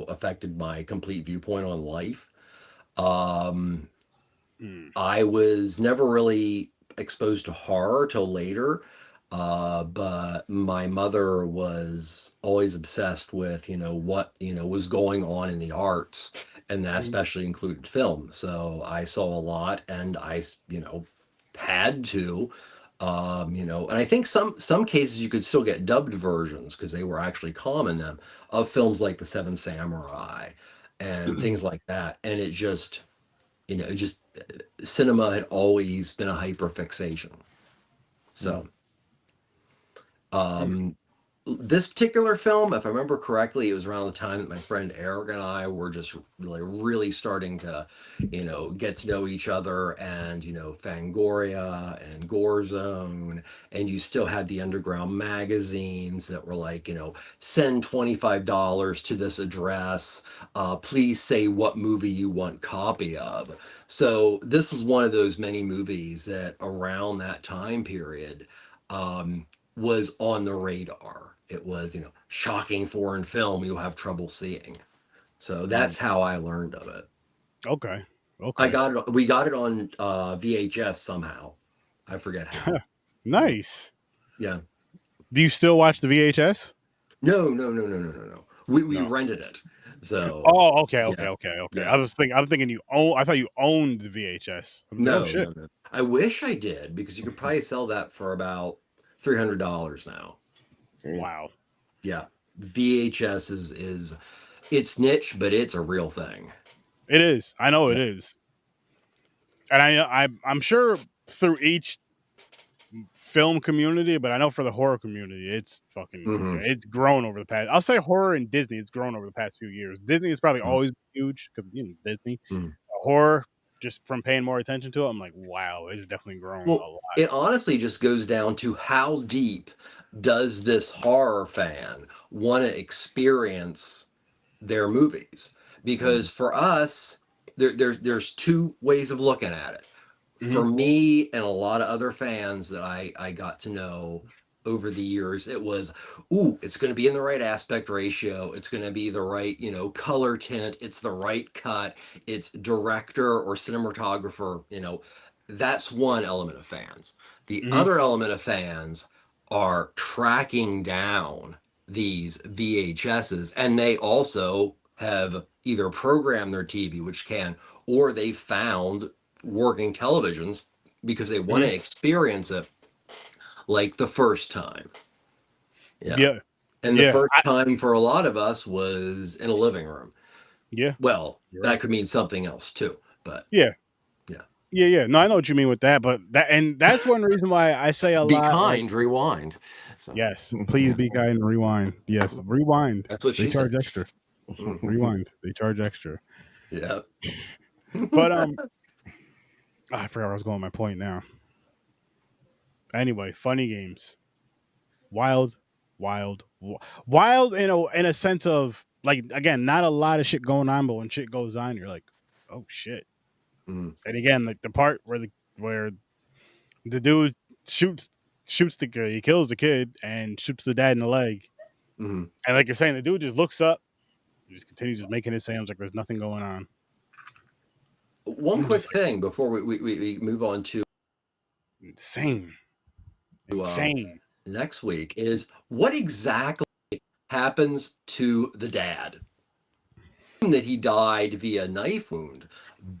Speaker 3: affected my complete viewpoint on life. Um,
Speaker 1: Mm.
Speaker 3: I was never really exposed to horror till later, but my mother was always obsessed with, what, was going on in the arts, and that
Speaker 1: Mm.
Speaker 3: especially included film. So I saw a lot, and had to, and I think some cases you could still get dubbed versions because they were actually common them of films like The Seven Samurai and things like that, and it just cinema had always been a hyperfixation. So,
Speaker 1: Mm.
Speaker 3: um, this particular film, if I remember correctly, it was around the time that my friend Eric and I were just really starting to, get to know each other, and Fangoria and Gore Zone, and you still had the underground magazines that were like, send $25 to this address. Please say what movie you want copy of. So this was one of those many movies that around that time period. Was on the radar. It was, shocking foreign film you'll have trouble seeing. So
Speaker 1: Mm.
Speaker 3: that's how I learned of it.
Speaker 1: Okay.
Speaker 3: I
Speaker 1: Okay.
Speaker 3: got it. We got it on VHS somehow. I forget how.
Speaker 1: Nice.
Speaker 3: Yeah.
Speaker 1: Do you still watch the VHS?
Speaker 3: No, no, no, no, no, no, no. We
Speaker 1: No.
Speaker 3: rented it. So
Speaker 1: Oh, okay,
Speaker 3: yeah,
Speaker 1: okay.
Speaker 3: yeah.
Speaker 1: I'm thinking you own. I thought you owned the VHS. I'm like, oh
Speaker 3: No,
Speaker 1: shit.
Speaker 3: no, no. I wish I did because you could probably sell that for about $300 now.
Speaker 1: Wow.
Speaker 3: Yeah. VHS is it's niche, but it's a real thing.
Speaker 1: It is. I know
Speaker 3: Yeah.
Speaker 1: it is. And I'm sure through each film community, but I know for the horror community, it's fucking
Speaker 3: Mm-hmm.
Speaker 1: it's grown over the past. I'll say horror and Disney, it's grown over the past few years. Disney has probably always been huge because Disney.
Speaker 3: Mm-hmm.
Speaker 1: Horror, just from paying more attention to it, I'm like, wow, it's definitely grown a
Speaker 3: Well,
Speaker 1: lot.
Speaker 3: it honestly just goes down to how deep does this horror fan want to experience their movies? Because for us, there's two ways of looking at it.
Speaker 1: Mm-hmm.
Speaker 3: For me and a lot of other fans that I got to know over the years, it was, ooh, it's going to be in the right aspect ratio. It's going to be the right, color tint. It's the right cut. It's director or cinematographer, that's one element of fans. The
Speaker 1: Mm-hmm.
Speaker 3: other element of fans are tracking down these VHSs, and they also have either programmed their TV, which can, or they found working televisions because they want
Speaker 1: Mm-hmm.
Speaker 3: to experience it like the first time. Yeah.
Speaker 1: Yeah,
Speaker 3: And the
Speaker 1: yeah,
Speaker 3: first time for a lot of us was in a living room.
Speaker 1: yeah.
Speaker 3: Well,
Speaker 1: You're
Speaker 3: that
Speaker 1: right.
Speaker 3: could mean something else too, but
Speaker 1: Yeah,
Speaker 3: yeah.
Speaker 1: yeah. No, I know what you mean with that, but that's one reason why I say a
Speaker 3: Be
Speaker 1: lot. Like,
Speaker 3: kind, rewind. So
Speaker 1: yes, please be kind and rewind. Yes, rewind.
Speaker 3: that's what
Speaker 1: They
Speaker 3: she said.
Speaker 1: charge extra. Rewind. They charge extra.
Speaker 3: Yeah.
Speaker 1: But I forgot where I was going with my point now. Anyway, funny games. Wild, wild in a sense of like again, not a lot of shit going on, but when shit goes on, you're like, oh shit.
Speaker 3: Mm.
Speaker 1: And again, like the part where the dude shoots the kid, he kills the kid and shoots the dad in the leg.
Speaker 3: Mm.
Speaker 1: And like you're saying, the dude just looks up, just continues just making his sounds like there's nothing going on.
Speaker 3: One
Speaker 1: I'm
Speaker 3: quick
Speaker 1: just like,
Speaker 3: thing before we move on to
Speaker 1: insane.
Speaker 3: um,
Speaker 1: Insane.
Speaker 3: next week is what exactly happens to the dad? That he died via knife wound,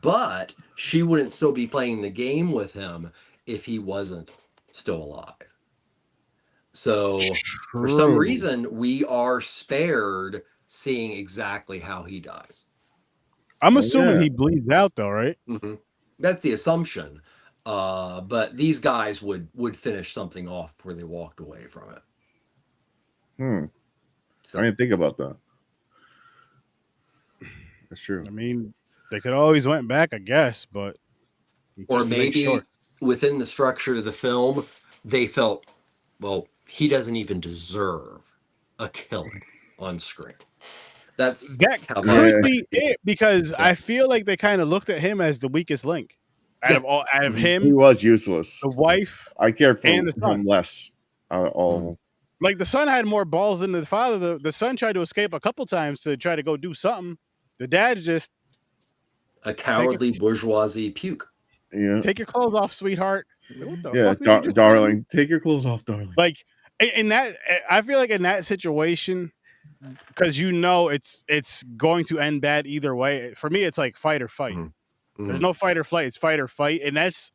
Speaker 3: but she wouldn't still be playing the game with him if he wasn't still alive. So for some
Speaker 1: True.
Speaker 3: reason, we are spared seeing exactly how he dies.
Speaker 1: I'm
Speaker 2: Oh,
Speaker 1: assuming
Speaker 2: yeah.
Speaker 1: he bleeds out though, right?
Speaker 3: Mm-hmm. That's the assumption. But these guys would finish something off where they walked away from it.
Speaker 2: I didn't think about that. That's true.
Speaker 1: I mean, they could always went back, I guess, but
Speaker 3: Or
Speaker 1: just to make
Speaker 3: maybe
Speaker 1: sure.
Speaker 3: within the structure of the film, they felt, well, he doesn't even deserve a killing on screen. That's
Speaker 1: That
Speaker 3: how
Speaker 1: could
Speaker 2: Yeah.
Speaker 1: be it because
Speaker 3: Yeah.
Speaker 1: I feel like they kind of looked at him as the weakest link
Speaker 3: Yeah.
Speaker 1: out of
Speaker 2: He
Speaker 1: him,
Speaker 2: was useless.
Speaker 1: the wife,
Speaker 2: I cared for
Speaker 1: and the son.
Speaker 2: him less. All
Speaker 1: Like the son had more balls than the father. The son tried to escape a couple times to try to go do something. The dad just
Speaker 3: A cowardly bourgeoisie puke.
Speaker 2: Yeah.
Speaker 1: Take your clothes off, sweetheart. Like, what the
Speaker 2: Yeah,
Speaker 1: fuck did you just
Speaker 2: darling, take your clothes off, darling.
Speaker 1: Like in that, I feel like in that situation, because it's going to end bad either way. For me, it's like fight or fight. There's no fight or flight. It's fight or fight, and that's.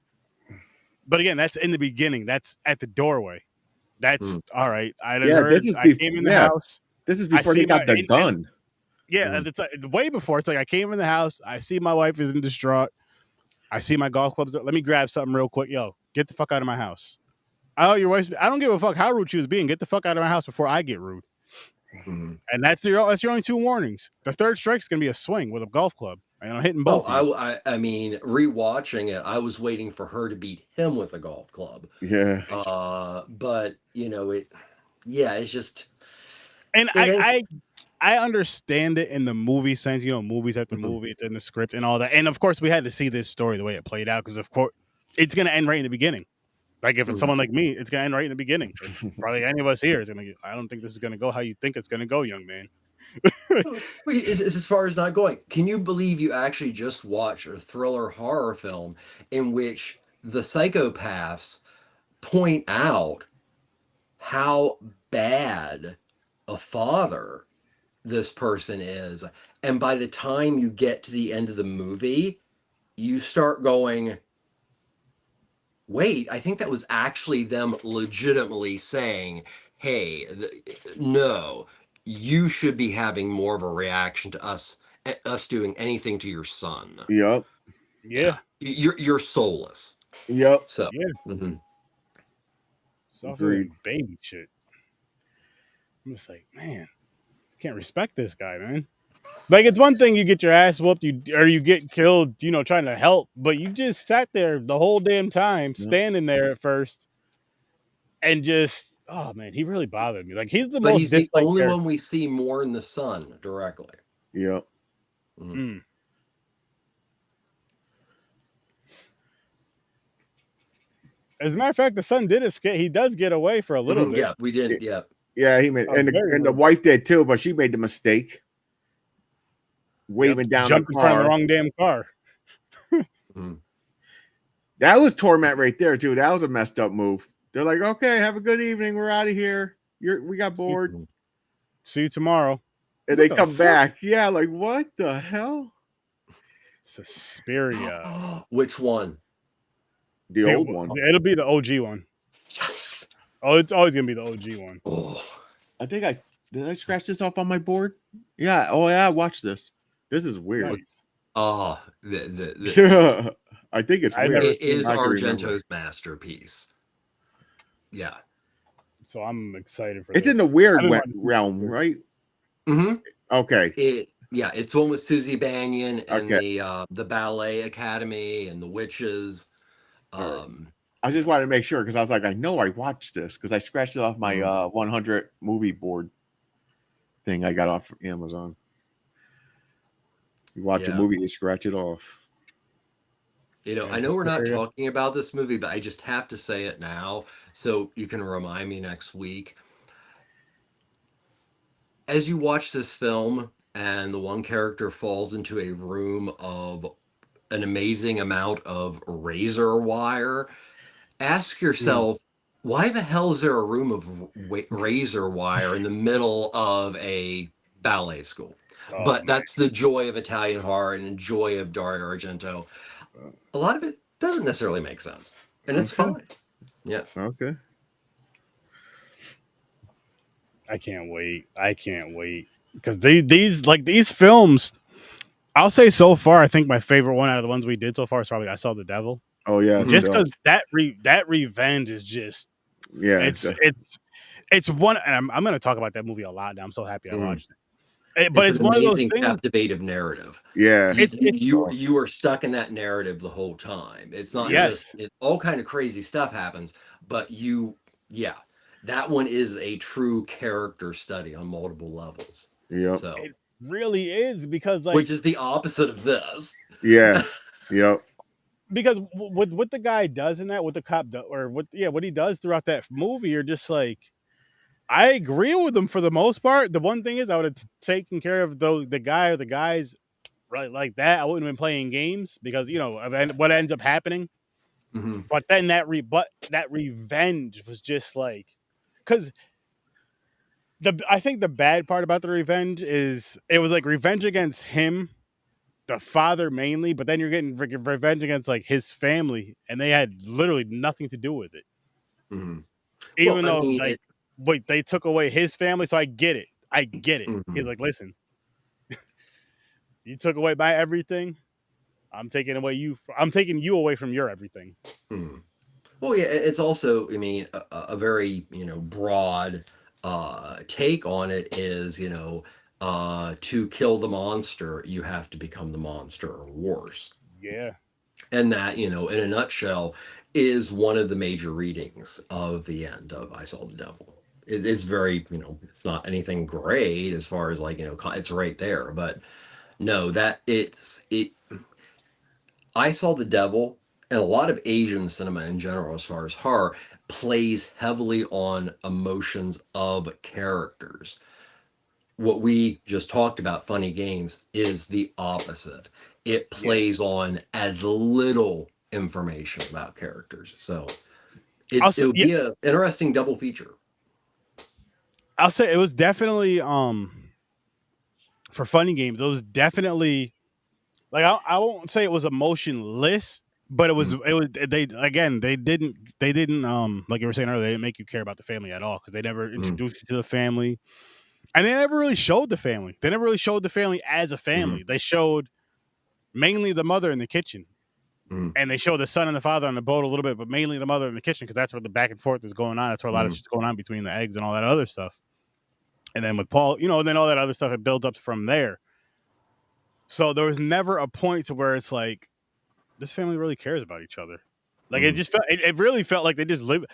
Speaker 1: But again, that's in the beginning. That's at the doorway. That's all right. I came in the house.
Speaker 2: This is before they got the gun.
Speaker 1: It's like, way before. It's like I came in the house. I see my wife is in distraught. I see my golf clubs. Let me grab something real quick. Yo, get the fuck out of my house. Oh, your wife's. I don't give a fuck how rude she was being. Get the fuck out of my house before I get rude. And that's your only 2 warnings. The third strike's gonna be a swing with a golf club, and I'm hitting both.
Speaker 3: I mean, rewatching it, I was waiting for her to beat him with a golf club.
Speaker 2: Yeah.
Speaker 3: But it's just.
Speaker 1: And I understand it in the movie sense. Movies after movie, it's in the script and all that. And of course, we had to see this story the way it played out because of course it's gonna end right in the beginning. Like if it's someone like me, it's gonna end right in the beginning. Probably any of us here is gonna. I don't think this is gonna go how you think it's gonna go, young man.
Speaker 3: As far as not going, can you believe you actually just watched a thriller horror film in which the psychopaths point out how bad a father this person is, and by the time you get to the end of the movie, you start going, wait, I think that was actually them legitimately saying, hey, no, you should be having more of a reaction to us doing anything to your son.
Speaker 2: Yep.
Speaker 1: Yeah.
Speaker 3: You're soulless.
Speaker 2: Yep.
Speaker 3: So
Speaker 1: yeah. Suffering baby shit. I'm just like, man, I can't respect this guy, man. Like, it's one thing you get your ass whooped, or you get killed, trying to help, but you just sat there the whole damn time, standing there at first, and just, oh man, he really bothered me. Like, he's the
Speaker 3: only one we see more in the sun directly.
Speaker 2: Yep.
Speaker 1: As a matter of fact, the son did escape. He does get away for a little bit.
Speaker 3: Yeah, we did. Yeah.
Speaker 2: Yeah, he made, and the wife did too, but she made the mistake. Waving down
Speaker 1: jumped
Speaker 2: the
Speaker 1: in front of the wrong damn car.
Speaker 2: That was torment right there too. That was a messed up move. They're like, okay, have a good evening. We're out of here. We got bored.
Speaker 1: See you tomorrow.
Speaker 2: And they come back. Yeah, like what the hell?
Speaker 1: Suspiria.
Speaker 3: Which one?
Speaker 2: The old one.
Speaker 1: It'll be the OG one.
Speaker 3: Yes.
Speaker 1: Oh, it's always gonna be the OG one.
Speaker 2: Oh, I think did I scratch this off on my board? Yeah. Oh yeah, watch this. This is weird.
Speaker 1: Nice.
Speaker 3: Oh,
Speaker 2: I think it's weird.
Speaker 3: It is Argento's masterpiece. Yeah.
Speaker 1: So I'm excited for
Speaker 2: it's
Speaker 1: this.
Speaker 2: in the weird realm, right?
Speaker 3: Mm-hmm.
Speaker 2: Okay.
Speaker 3: It's one with Susie Bannion and the Ballet Academy and the witches.
Speaker 2: I just wanted to make sure because I was like, I know I watched this because I scratched it off my 100 movie board thing I got off Amazon. You watch a movie, you scratch it off.
Speaker 3: I know we're not talking about this movie, but I just have to say it now so you can remind me next week. As you watch this film and the one character falls into a room of an amazing amount of razor wire, ask yourself, why the hell is there a room of razor wire in the middle of a ballet school? But that's the joy of Italian horror and the joy of Dario Argento. A lot of it doesn't necessarily make sense, and it's fine. Yeah.
Speaker 2: Okay.
Speaker 1: I can't wait because these films. I'll say so far, I think my favorite one out of the ones we did so far is probably I Saw the Devil.
Speaker 2: Oh yeah,
Speaker 1: just because that revenge is just it's one. And I'm going to talk about that movie a lot now. I'm so happy I watched it. But it's one of those things.
Speaker 3: Captivative narrative.
Speaker 2: Yeah,
Speaker 3: you are stuck in that narrative the whole time. It's not just all kind of crazy stuff happens, but that one is a true character study on multiple levels.
Speaker 2: Yeah,
Speaker 3: so
Speaker 1: it really is because
Speaker 3: which is the opposite of this.
Speaker 2: Yeah, yep.
Speaker 1: Because what the guy does in that, what the cop does, or what he does throughout that movie, you're just like. I agree with them for the most part. The one thing is I would have taken care of the guy or the guys right like that, I wouldn't have been playing games because what ends up happening.
Speaker 3: Mhm.
Speaker 1: But then that revenge was just like, because I think the bad part about the revenge is it was like revenge against him, the father mainly, but then you're getting revenge against like his family, and they had literally nothing to do with it.
Speaker 3: Mhm. Well,
Speaker 1: Even
Speaker 3: I
Speaker 1: though
Speaker 3: mean,
Speaker 1: like wait, they took away his family, so I get it. I get it. He's
Speaker 3: Mhm.
Speaker 1: like, listen, you took away my everything. I'm taking you away from your everything.
Speaker 3: Mhm. Well, yeah, it's also, I mean, a very, broad take on it is, to kill the monster, you have to become the monster or worse.
Speaker 1: Yeah.
Speaker 3: And that, in a nutshell, is one of the major readings of the end of I Saw the Devil. It's very, it's not anything great as far as like, it's right there, but no, that it I Saw the Devil, and a lot of Asian cinema in general, as far as horror, plays heavily on emotions of characters. What we just talked about, Funny Games, is the opposite. It
Speaker 1: Yeah.
Speaker 3: plays on as little information about characters. So it
Speaker 1: Also,
Speaker 3: would
Speaker 1: yeah,
Speaker 3: be an interesting double feature.
Speaker 1: I'll say it was definitely for Funny Games. It was definitely like I won't say it was emotionless, but
Speaker 3: Mhm.
Speaker 1: it was they didn't like you were saying earlier, they didn't make you care about the family at all because they never
Speaker 3: Mhm.
Speaker 1: introduced you to the family, and they never really showed the family. They never really showed the family as a
Speaker 3: Mhm.
Speaker 1: family. They showed mainly the mother in the kitchen,
Speaker 3: Mhm.
Speaker 1: and they showed the son and the father on the boat a little bit, but mainly the mother in the kitchen because that's where the back and forth is going on. That's where a lot of
Speaker 3: Mhm.
Speaker 1: shit's going on between the eggs and all that other stuff. And then with Paul, and then all that other stuff, it builds up from there. So there was never a point to where it's like this family really cares about each other. Like it
Speaker 3: Mhm.
Speaker 1: just felt, it really felt like they just live.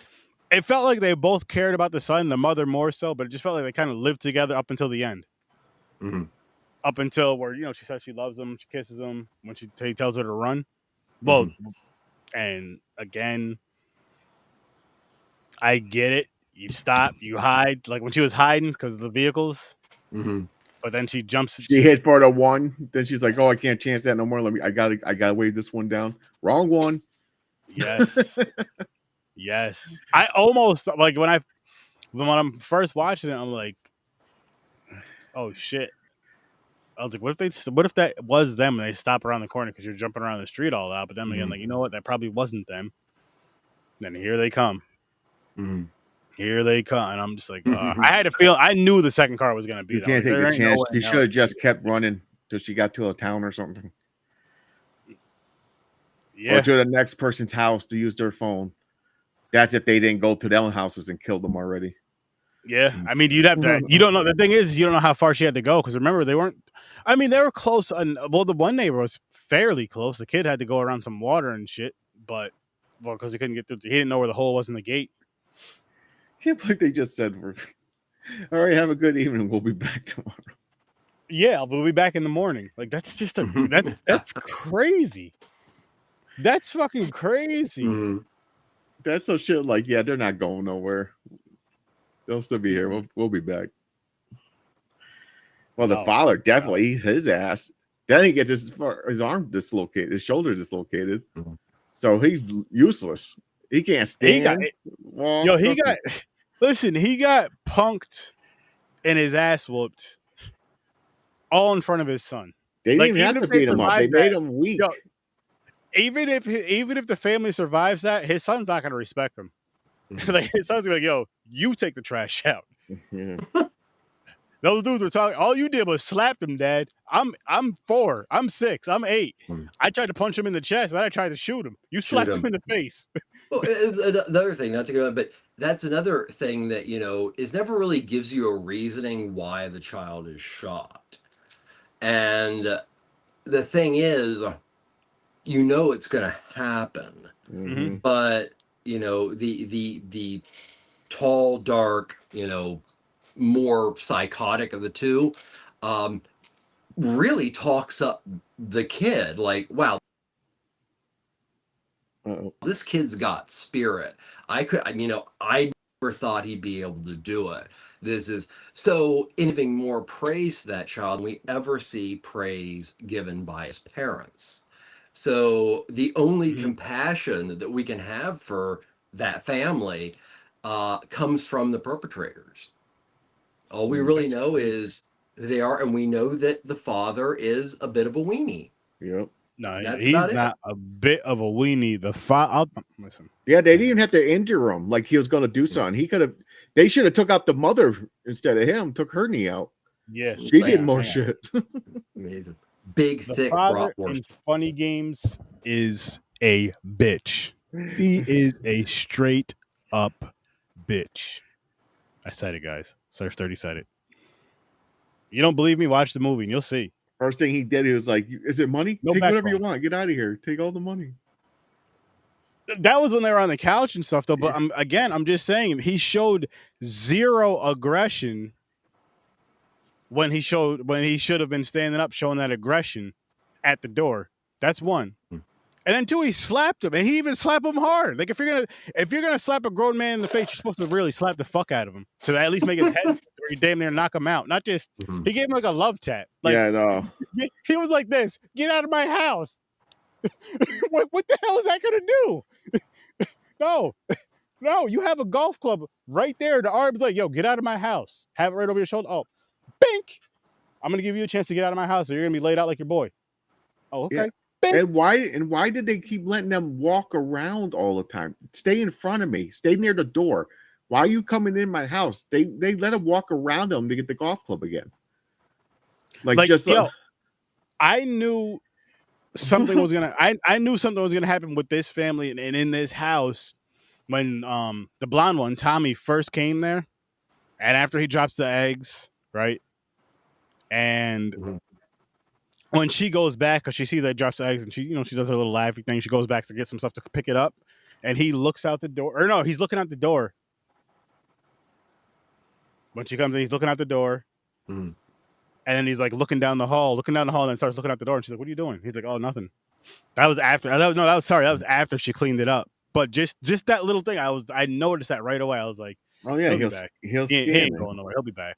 Speaker 1: It felt like they both cared about the son, the mother more so, but it just felt like they kind of lived together up until the end.
Speaker 3: Mhm.
Speaker 1: Up until where she says she loves him, she kisses him when he tells her to run. Well,
Speaker 3: Mhm.
Speaker 1: and again, I get it. You stop, you hide, like when she was hiding because of the vehicles.
Speaker 3: Mhm.
Speaker 1: But then she jumps.
Speaker 2: She hit for the one. Then she's like, "Oh, I can't chance that no more. I gotta wave this one down. Wrong one."
Speaker 1: Yes, yes. I almost like when I'm first watching it, I'm like, oh shit. I was like, what if that was them and they stop around the corner because you're jumping around the street all out? But then again,
Speaker 3: Mhm.
Speaker 1: like, you know what? That probably wasn't them. Then here they come.
Speaker 3: Mhm.
Speaker 1: Here they come. And I'm just like, I had a feel. I knew the second car was going to be
Speaker 2: You
Speaker 1: that.
Speaker 2: can't
Speaker 1: Like,
Speaker 2: take
Speaker 1: there
Speaker 2: a
Speaker 1: ain't no
Speaker 2: chance.
Speaker 1: way
Speaker 2: She
Speaker 1: in hell
Speaker 2: should have
Speaker 1: it's gonna
Speaker 2: just
Speaker 1: be
Speaker 2: kept running till she got to a town or something, or
Speaker 1: Yeah.
Speaker 2: to the next person's house to use their phone. That's if they didn't go to their own houses and kill them already.
Speaker 1: Yeah. I mean, you'd have to, you don't know. The thing is, you don't know how far she had to go because remember, they weren't, I mean, they were close. Well, the one neighbor was fairly close. The kid had to go around some water and shit, but, well, because he couldn't get through, he didn't know where the hole was in the gate.
Speaker 2: Can't believe they just said, "All right, have a good evening. We'll be back tomorrow."
Speaker 1: Yeah, we'll be back in the morning. Like that's just that's crazy. That's fucking crazy.
Speaker 3: Mhm.
Speaker 2: That's some shit. Like, yeah, they're not going nowhere. They'll still be here. We'll be back. Well, the
Speaker 1: No.
Speaker 2: father definitely his ass. Then he gets his arm dislocated, his shoulder dislocated.
Speaker 3: Mhm.
Speaker 2: So he's useless. He can't
Speaker 1: He got
Speaker 2: stand, walk,
Speaker 1: he
Speaker 2: nothing.
Speaker 1: got listen, he got punked and his ass whooped all in front of his son.
Speaker 2: They didn't
Speaker 1: Like
Speaker 2: even have
Speaker 1: even
Speaker 2: to
Speaker 1: if they
Speaker 2: beat him up. They
Speaker 1: survive
Speaker 2: made
Speaker 1: that,
Speaker 2: him weak.
Speaker 1: yo, even if the family survives that, his son's not gonna respect him.
Speaker 3: Mhm.
Speaker 1: Like his son's gonna be like, yo, you take the trash out.
Speaker 2: Yeah.
Speaker 1: Those dudes were talking. All you did was slap them, Dad. I'm 4. I'm 6. I'm 8.
Speaker 3: Mhm.
Speaker 1: I tried to punch him in the chest, and I tried to shoot him. You
Speaker 3: Shoot
Speaker 1: slapped him
Speaker 3: him.
Speaker 1: in the face.
Speaker 3: Well, another thing, not to go, but that's another thing that, is never really gives you a reasoning why the child is shot. And the thing is, it's going to happen.
Speaker 1: Mm-hmm.
Speaker 2: Mm-hmm.
Speaker 3: But, the tall, dark, more psychotic of the two, really talks up the kid. Like, wow,
Speaker 2: Uh-oh.
Speaker 3: this kid's got spirit. I never thought he'd be able to do it. This is so giving more praise to that child than we ever see praise given by his parents. So the only compassion that we can have for that family comes from the perpetrators. All we really know is who they are, and we know that the father is a bit of a weenie.
Speaker 2: Yep.
Speaker 1: No,
Speaker 3: That's
Speaker 1: he's
Speaker 3: about it.
Speaker 1: not a bit of a weenie. Listen.
Speaker 2: Yeah, they didn't even have to injure him like he was going to do something. He could have. They should have took out the mother instead of him. Took her knee out.
Speaker 1: Yeah,
Speaker 2: She did more shit.
Speaker 3: Amazing. Big,
Speaker 1: The
Speaker 3: thick
Speaker 1: father in
Speaker 3: bratwurst.
Speaker 1: Funny Games is a bitch. He is a straight up bitch. I said it, guys. Search 30 said it. You don't believe me? Watch the movie and you'll see.
Speaker 2: First thing he did, he was like, "Is it money?
Speaker 1: No
Speaker 2: Take whatever you
Speaker 1: backbone.
Speaker 2: want. Get out of here. Take all the money."
Speaker 1: That was when they were on the couch and stuff, though. But I'm just saying he showed zero aggression when he should have been standing up, showing that aggression at the door. That's one. And then two, he slapped him, and he even slapped him hard. Like if you're gonna slap a grown man in the face, you're supposed to really slap the fuck out of him to at least make his head or you damn near knock him out. Not just he gave him like a love tap. Like
Speaker 2: Yeah, no.
Speaker 1: he was like this. Get out of my house. What the hell is that gonna do? No, you have a golf club right there. The arm's like, yo, get out of my house. Have it right over your shoulder. Oh, bink. I'm gonna give you a chance to get out of my house, or you're gonna be laid out like your boy. Oh, okay.
Speaker 2: Yeah. And why did they keep letting them walk around all the time? Stay in front of me. Stay near the door. Why are you coming in my house? They let them walk around them to get the golf club again.
Speaker 1: I knew something was gonna. I knew something was gonna happen with this family and in this house when the blonde one, Tommy, first came there, and after he drops the eggs, right, and. When she goes back, because she sees that he drops the eggs, and she does her little laughy thing. She goes back to get some stuff to pick it up, and he looks out the door. Or no, he's looking out the door. When she comes in, he's looking out the door, and then he's like looking down the hall, and then starts looking out the door. And she's like, "What are you doing?" He's like, "Oh, nothing." That was after. That was after she cleaned it up. But just that little thing, I noticed that right away. I was like,
Speaker 2: "Oh yeah,
Speaker 1: he'll be back. He ain't going nowhere. He'll be back."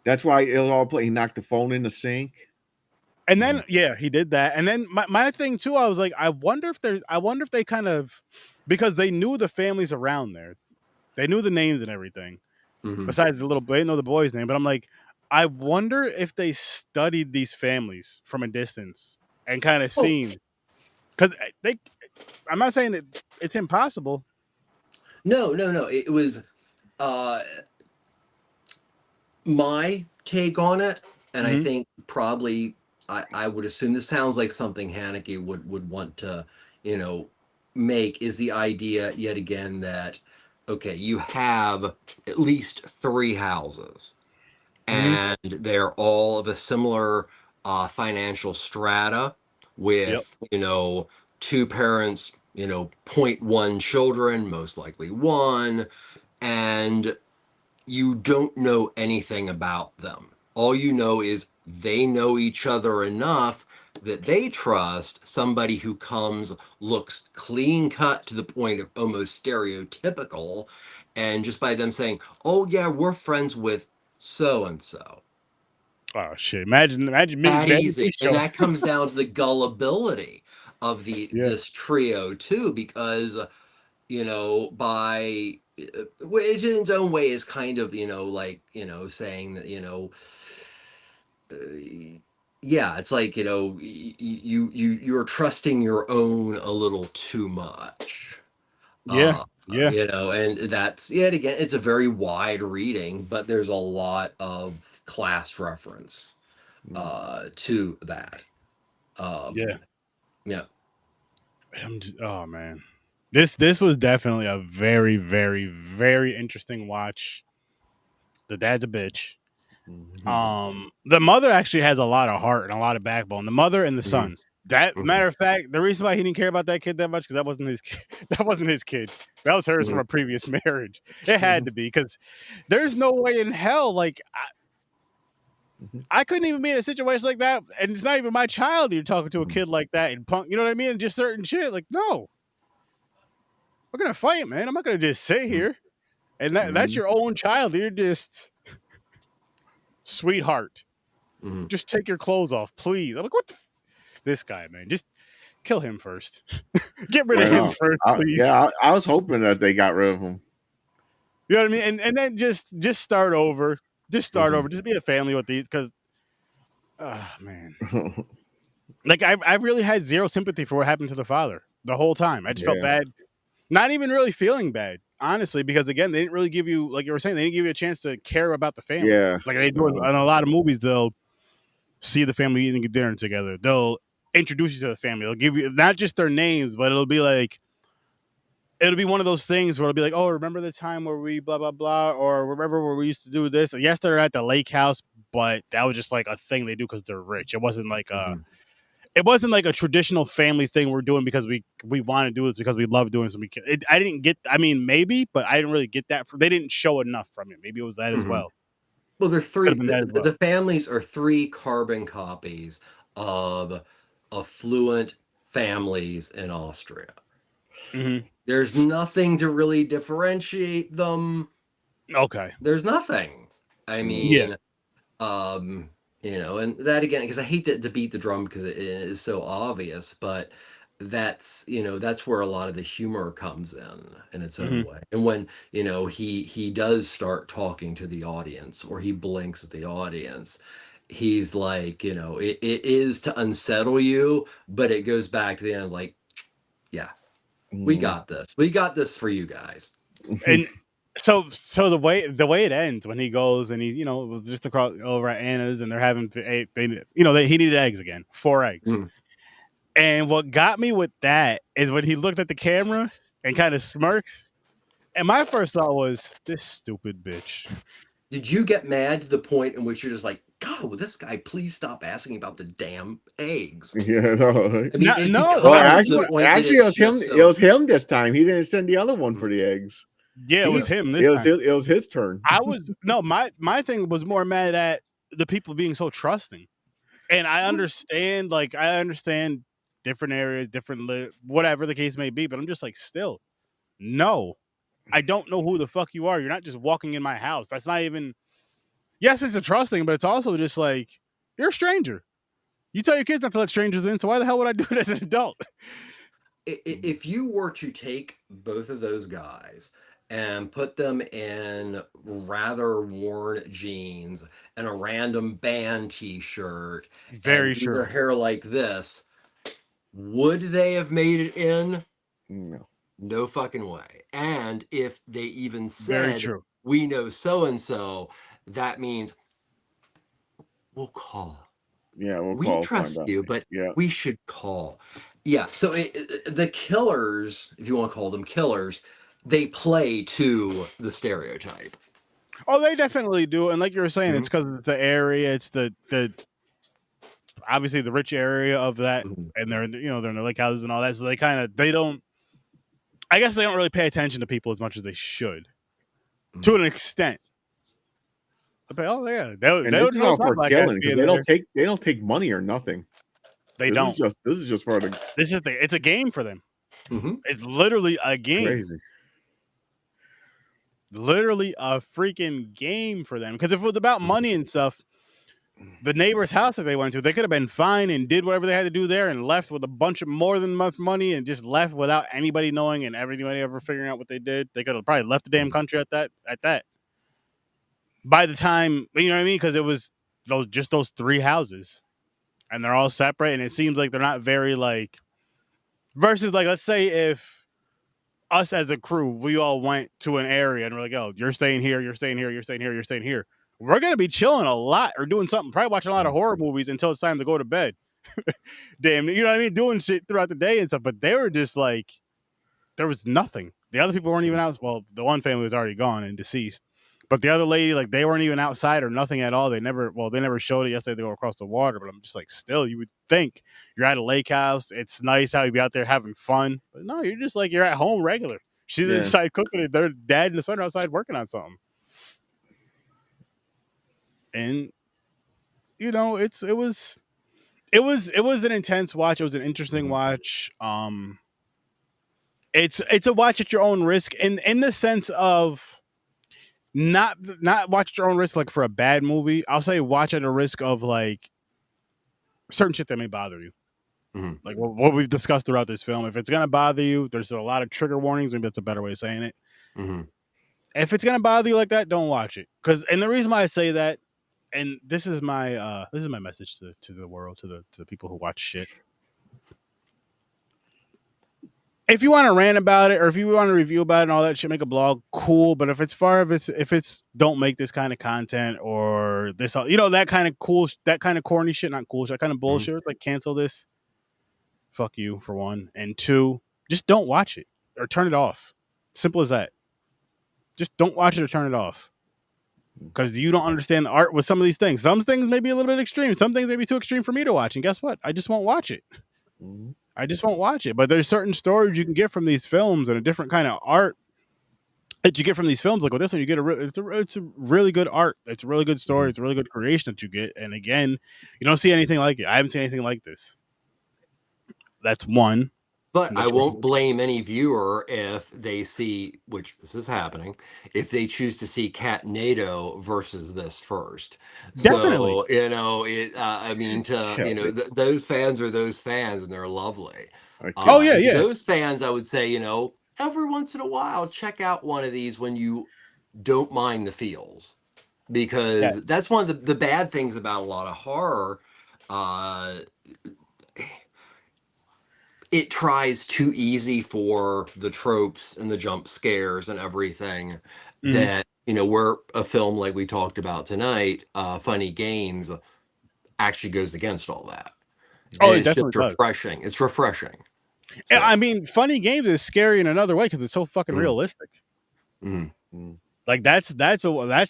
Speaker 2: That's why it was all play. He knocked the phone in the sink.
Speaker 1: And then, he did that. And then my thing too, I was like, I wonder if they kind of, because they knew the families around there, they knew the names and everything. Besides they didn't know the boy's name. But I'm like, I wonder if they studied these families from a distance and kind of seen, because I'm not saying that it's impossible.
Speaker 3: No. It was my take on it, and I think probably. I would assume this sounds like something Haneke would want to, make, is the idea yet again that, okay, you have at least 3 houses, and they're all of a similar financial strata with, 2 parents, 0.1 children, most likely 1, and you don't know anything about them. All you know is they know each other enough that they trust somebody who looks clean cut to the point of almost stereotypical. And just by them saying, "Oh yeah, we're friends with so-and-so."
Speaker 1: Oh shit. Imagine me.
Speaker 3: That easy. And that comes down to the gullibility of this trio too, because, by which in its own way is kind of, saying that, it's like, you're trusting your own a little too much. And that's yet again, it's a very wide reading, but there's a lot of class reference to that.
Speaker 1: Oh man, this was definitely a very, very, very interesting watch. The dad's a bitch. The mother actually has a lot of heart and a lot of backbone. The mother and the son. That matter of fact, the reason why he didn't care about that kid that much, because that wasn't his kid. That wasn't his kid. That was hers from a previous marriage. It had to be, because there's no way in hell, like I couldn't even be in a situation like that, and it's not even my child. You're talking to a kid like that and punk, you know what I mean? And just certain shit, like, no, we're gonna fight, man. I'm not gonna just sit here and that's your own child. You're just sweetheart. Just take your clothes off, please. I'm like, what? This guy, man, just kill him first. Get rid of him first, please.
Speaker 2: I was hoping that they got rid of him.
Speaker 1: You know what I mean? And then just start over. Just start over. Just be a family with these, because, man, like I really had zero sympathy for what happened to the father the whole time. I just felt bad. Not even really feeling bad, honestly, because again, they didn't really give you, like you were saying, they didn't give you a chance to care about the family.
Speaker 2: Yeah,
Speaker 1: like they do in a lot of movies. They'll see the family eating dinner together. They'll introduce you to the family. They'll give you not just their names, but it'll be one of those things where it'll be like, oh, remember the time where we blah blah blah, or remember where we used to do this. Yes, they're at the lake house, but that was just like a thing they do because they're rich. It wasn't like a traditional family thing we're doing because we want to do this because we love doing something. I didn't get. I mean, maybe, but I didn't really get that. They didn't show enough from it. Maybe it was that as well.
Speaker 3: Well, they're three. The families are 3 carbon copies of affluent families in Austria. There's nothing to really differentiate them.
Speaker 1: Okay.
Speaker 3: There's nothing. I mean, you know, and that again, because I hate to beat the drum because it is so obvious, but that's, you know, that's where a lot of the humor comes in its own way. And when, you know, he does start talking to the audience, or he blinks at the audience, he's like, you know, it is to unsettle you, but it goes back to the end, like, yeah, we got this. We got this for you guys.
Speaker 1: And so the way it ends, when he goes and he, you know, was just across over at Anna's and they're having, he needed eggs again, 4 eggs. And what got me with that is when he looked at the camera and kind of smirked. And my first thought was, this stupid bitch.
Speaker 3: Did you get mad to the point in which you're just like, God, will this guy please stop asking about the damn eggs?
Speaker 2: Yeah, no.
Speaker 3: I mean,
Speaker 2: Well, actually, it was him. It was him this time. He didn't send the other one for the eggs.
Speaker 1: Yeah, it was him this time.
Speaker 2: It was his turn.
Speaker 1: My thing was more mad at the people being so trusting. And I understand different areas, different whatever the case may be, but I'm just like, still, no, I don't know who the fuck you are. You're not just walking in my house. That's not even. Yes, it's a trust thing, but it's also just like, you're a stranger. You tell your kids not to let strangers in, so why the hell would I do it as an adult?
Speaker 3: If you were to take both of those guys and put them in rather worn jeans and a random band t-shirt,
Speaker 1: very
Speaker 3: and
Speaker 1: true,
Speaker 3: their hair like this, would they have made it in? No fucking way. And if they even said, we know so-and-so, that means we'll call.
Speaker 2: Yeah,
Speaker 3: we trust you, but we should call. Yeah, so the killers, if you want to call them killers, they play to the stereotype.
Speaker 1: Oh, they definitely do. And like you were saying, it's because it's the area, it's the obviously the rich area of that, and they're in the lake houses and all that. So they don't really pay attention to people as much as they should, to an extent. But
Speaker 2: this is all for killing, because they don't take money or nothing. This is just for the.
Speaker 1: It's a game for them. It's literally a game.
Speaker 2: Crazy.
Speaker 1: Literally a freaking game for them. Because if it was about money and stuff, the neighbor's house that they went to, they could have been fine and did whatever they had to do there and left with a bunch of more than enough money and just left without anybody knowing and everybody ever figuring out what they did. They could have probably left the damn country at that. By the time, you know what I mean? Because it was those 3 houses. And they're all separate, and it seems like they're not very versus let's say if us as a crew, we all went to an area and we're like, oh, you're staying here, you're staying here, you're staying here, you're staying here. We're going to be chilling a lot or doing something, probably watching a lot of horror movies until it's time to go to bed. Damn, you know what I mean? Doing shit throughout the day and stuff, but they were just there was nothing. The other people weren't even out. Well, the one family was already gone and deceased. But the other lady, they weren't even outside or nothing at all. They never showed it yesterday. They go across the water, but I'm just still, you would think you're at a lake house. It's nice how you'd be out there having fun. But no, you're just you're at home regular. She's inside cooking. Their dad and the son are outside working on something. And, it was an intense watch. It was an interesting watch. It's a watch at your own risk in the sense of, not watch at your own risk. Like for a bad movie, I'll say watch at a risk of like certain shit that may bother you.
Speaker 3: Mm-hmm.
Speaker 1: Like what we've discussed throughout this film. If it's gonna bother you, there's a lot of trigger warnings. Maybe that's a better way of saying it.
Speaker 3: Mm-hmm.
Speaker 1: If it's gonna bother you like that, don't watch it. And the reason why I say that, and this is my message to the world, to the people who watch shit. If you want to rant about it, or if you want to review about it and all that shit, make a blog, cool. But if it's don't make this kind of content or this, that kind of cool, that kind of corny shit, not cool shit, that kind of bullshit, it's like cancel this. Fuck you for one, and two, just don't watch it or turn it off. Simple as that. Just don't watch it or turn it off. Because you don't understand the art with some of these things. Some things may be a little bit extreme. Some things may be too extreme for me to watch. And guess what? I just won't watch it. I just won't watch it. But there's certain stories you can get from these films and a different kind of art that you get from these films. Like with this one, you get it's a really good art. It's a really good story. It's a really good creation that you get. And again, you don't see anything like it. I haven't seen anything like this. That's one.
Speaker 3: But I won't blame any viewer if they see, which this is happening, if they choose to see Catnado versus this first.
Speaker 1: Definitely.
Speaker 3: So, I mean, those fans are those fans, and they're lovely.
Speaker 1: Yeah.
Speaker 3: Those fans, I would say, every once in a while, check out one of these when you don't mind the feels. Because that's one of the bad things about a lot of horror. It tries too easy for the tropes and the jump scares and everything that, where a film like we talked about tonight, Funny Games, actually goes against all that.
Speaker 1: Oh,
Speaker 3: and
Speaker 1: it definitely does.
Speaker 3: Refreshing. It's refreshing.
Speaker 1: So. I mean, Funny Games is scary in another way because it's so fucking realistic. Like that's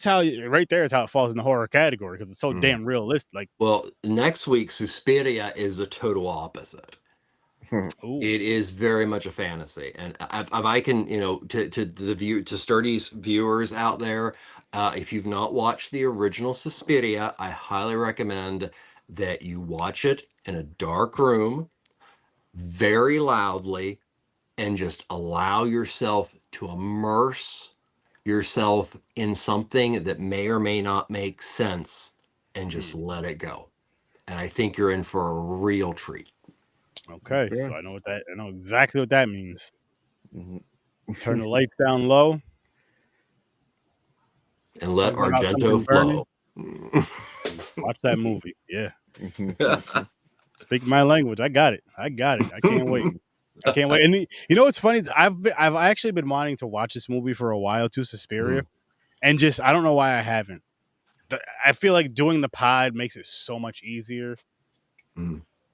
Speaker 1: how right there is how it falls in the horror category because it's so damn realistic. Like,
Speaker 3: well, next week Suspiria is the total opposite. It is very much a fantasy, and if I can, to Sturdy's viewers out there, if you've not watched the original Suspiria, I highly recommend that you watch it in a dark room, very loudly, and just allow yourself to immerse yourself in something that may or may not make sense, and just let it go. And I think you're in for a real treat.
Speaker 1: Okay, so I know exactly what that means. Turn the lights down low
Speaker 3: and let Argento flow.
Speaker 1: Watch that movie. Yeah. Speak my language. I got it. I can't wait. And you know what's funny? I've actually been wanting to watch this movie for a while too, Suspiria, and just I don't know why I haven't. I feel like doing the pod makes it so much easier.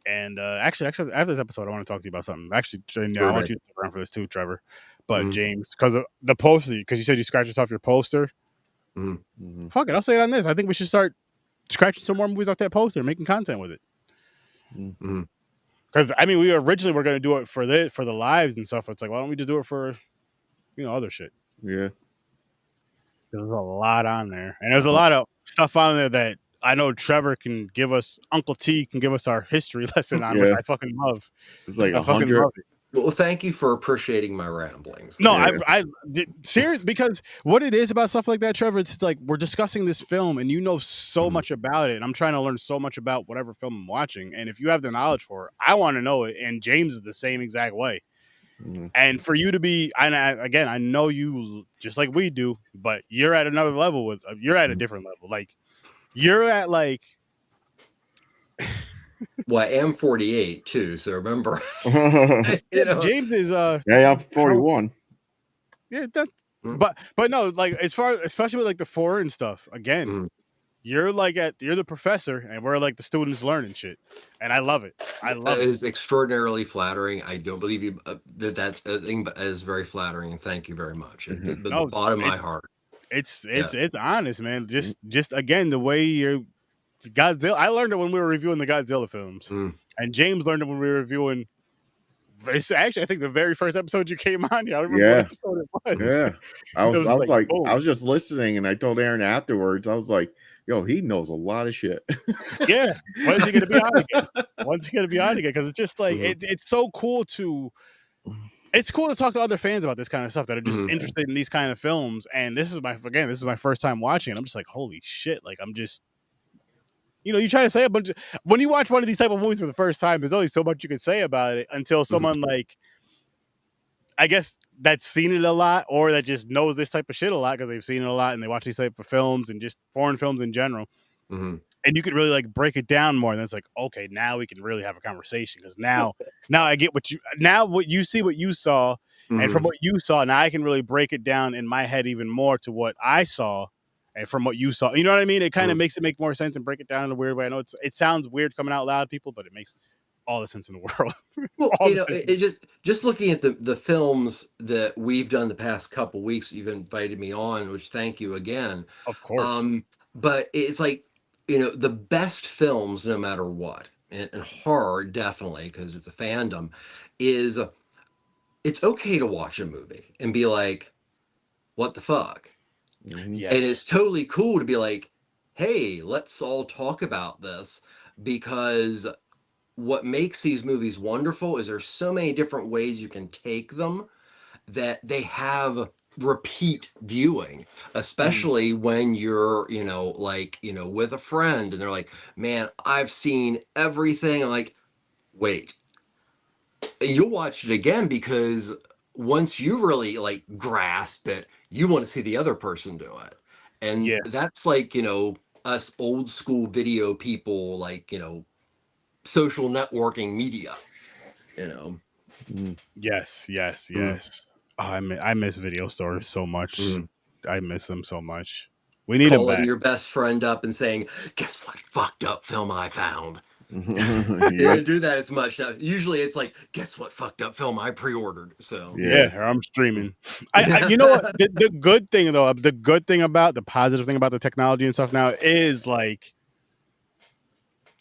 Speaker 1: And actually, after this episode, I want to talk to you about something. Actually, I want you to stick around for this too, Trevor. But James, because of the poster, because you said you scratched off your poster. Fuck it, I'll say it on this. I think we should start scratching some more movies off that poster and making content with it. Because I mean, we originally were going to do it for the lives and stuff. It's like, why don't we just do it for other shit?
Speaker 2: Yeah.
Speaker 1: There's a lot on there, and there's a lot of stuff on there that I know Trevor can give us. Uncle T can give us our history lesson on, which I fucking love.
Speaker 2: It's like 100.
Speaker 3: Well, thank you for appreciating my ramblings.
Speaker 1: No, I serious because what it is about stuff like that, Trevor, it's like we're discussing this film and you know so much about it, and I'm trying to learn so much about whatever film I'm watching. And if you have the knowledge for it, I want to know it. And James is the same exact way. And for you to be, again, I know you just like we do, but you're at another level you're at a different level. Like you're at like.
Speaker 3: Well, I am 48 too, so remember.
Speaker 1: James is
Speaker 2: I'm 41.
Speaker 1: Yeah, but no, like as far especially with like the foreign stuff. Again, you're the professor, and we're like the students learning shit, and I love it.
Speaker 3: It is extraordinarily flattering. I don't believe you that's a thing, but it is very flattering, and thank you very much. The bottom of my heart.
Speaker 1: It's honest, man. Just again the way you're. Godzilla. I learned it when we were reviewing the Godzilla films, and James learned it when we were reviewing. Actually, I think the very first episode you came on. Yeah, I remember what episode it was.
Speaker 2: Yeah, I was just listening, and I told Aaron afterwards. I was like, "Yo, he knows a lot of shit."
Speaker 1: Yeah, when is he going to be on again? When's he going to be on again? Because it's just like it's so cool to it's cool to talk to other fans about this kind of stuff that are just
Speaker 3: Mhm.
Speaker 1: interested in these kind of films. And this is my first time watching it. I'm just like, holy shit! Like I'm just, you try to say a bunch of when you watch one of these type of movies for the first time, there's only so much you can say about it until someone like, I guess that's seen it a lot or that just knows this type of shit a lot because they've seen it a lot and they watch these type of films and just foreign films in general.
Speaker 3: Mhm.
Speaker 1: And you could really like break it down more. And it's like, okay, now we can really have a conversation because now I get what you see, what you saw, and from
Speaker 3: Mhm.
Speaker 1: what you saw, now I can really break it down in my head even more to what I saw, and from what you saw, you know what I mean? It kind of
Speaker 3: Mhm.
Speaker 1: makes it make more sense and break it down in a weird way. I know it sounds weird coming out loud, people, but it makes all the sense in the world.
Speaker 3: Well,
Speaker 1: All the sense.
Speaker 3: it just looking at the films that we've done the past couple weeks, you've invited me on, which thank you again.
Speaker 1: Of course,
Speaker 3: Um, but it's like, the best films, no matter what, and horror definitely because it's a fandom, is it's okay to watch a movie and be like, what the fuck?
Speaker 2: Mhm.
Speaker 3: And it's
Speaker 1: yes,
Speaker 3: totally cool to be like, hey, let's all talk about this because what makes these movies wonderful is there's so many different ways you can take them that they have repeat viewing, especially when you're, like, with a friend and they're like, man, I've seen everything. I'm like, wait, and you'll watch it again because once you really like grasp it, you want to see the other person do it. And
Speaker 1: yeah,
Speaker 3: that's like, us old school video people, like, social networking media, you know.
Speaker 2: Mhm.
Speaker 1: yes, yes,
Speaker 3: Mm,
Speaker 1: yes. Oh, I miss video stores so much.
Speaker 3: mm.
Speaker 1: I miss them so much. We need them
Speaker 3: Calling
Speaker 1: back.
Speaker 3: your best friend up and saying, guess what fucked up film I found? You
Speaker 2: Yep.
Speaker 3: don't do that as much now. Usually it's like, guess what fucked up film I pre-ordered. So
Speaker 2: Yeah.
Speaker 1: Yeah, or I'm streaming. You know what? The good thing though, the good thing about the positive thing about the technology and stuff now is like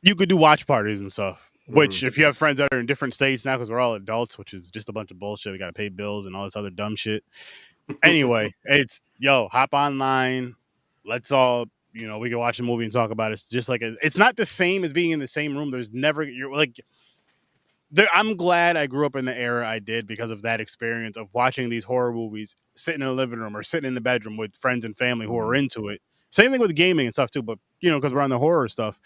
Speaker 1: you could do watch parties and stuff.
Speaker 3: Mhm.
Speaker 1: Which, if you have friends that are in different states now, because we're all adults, which is just a bunch of bullshit. We got to pay bills and all this other dumb shit. Anyway, it's hop online. Let's all we can watch a movie and talk about it. It's just like it's not the same as being in the same room. There's never you're like I'm glad I grew up in the era I did because of that experience of watching these horror movies, sitting in the living room or sitting in the bedroom with friends and family who are
Speaker 2: Mhm.
Speaker 1: into it. Same thing with gaming and stuff too, but because we're on the horror stuff,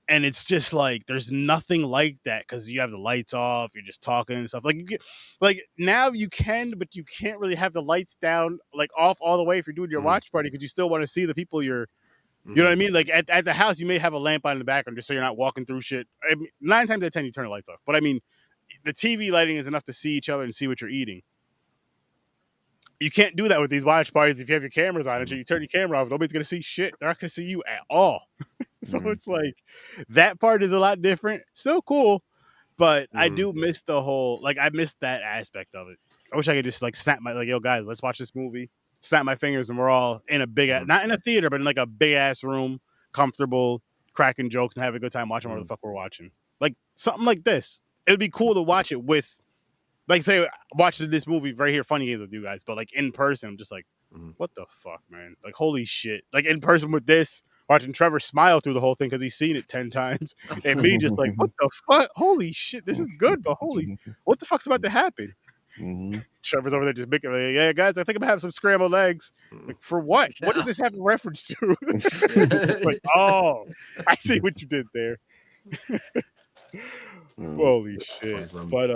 Speaker 1: and it's just like there's nothing like that because you have the lights off, you're just talking and stuff. Like like now you can, but you can't really have the lights down like off all the way if you're doing your
Speaker 3: Mhm.
Speaker 1: watch party because you still want to see the people You know what I
Speaker 3: Mhm.
Speaker 1: mean? Like at the house, you may have a lamp on in the background just so you're not walking through shit. I mean, 9 times out of 10, you turn the lights off. But I mean, the TV lighting is enough to see each other and see what you're eating. You can't do that with these watch parties if you have your cameras on and
Speaker 3: Mhm.
Speaker 1: you turn your camera off. Nobody's gonna see shit. They're not gonna see you at all. So
Speaker 2: Mhm.
Speaker 1: it's like that part is a lot different. Still cool, but I
Speaker 3: Mhm.
Speaker 1: do miss the whole I miss that aspect of it. I wish I could just snap my yo guys, let's watch this movie. Snap my fingers and we're all in a
Speaker 3: Mhm.
Speaker 1: not in a theater, but in like a big ass room, comfortable, cracking jokes and having a good time watching whatever the
Speaker 3: Mhm.
Speaker 1: fuck we're watching. Like something like this. It'd be cool to watch it with say watch this movie right here, Funny Games with you guys, but like in person, I'm just like,
Speaker 3: Mhm.
Speaker 1: what the fuck, man? Like holy shit! Like in person with this, watching Trevor smile through the whole thing because he's seen it 10 times, and me just like, what the fuck? Holy shit, this is good, but holy, what the fuck's about to happen?
Speaker 2: Mhm.
Speaker 1: Trevor's over there just making, like, yeah, guys, I think I'm gonna have some scrambled eggs.
Speaker 3: Mhm.
Speaker 1: Like for what? What does
Speaker 3: Yeah.
Speaker 1: this have a reference to? Like, oh, I see what you did there.
Speaker 2: Mhm.
Speaker 1: Holy shit!
Speaker 3: Awesome.
Speaker 1: But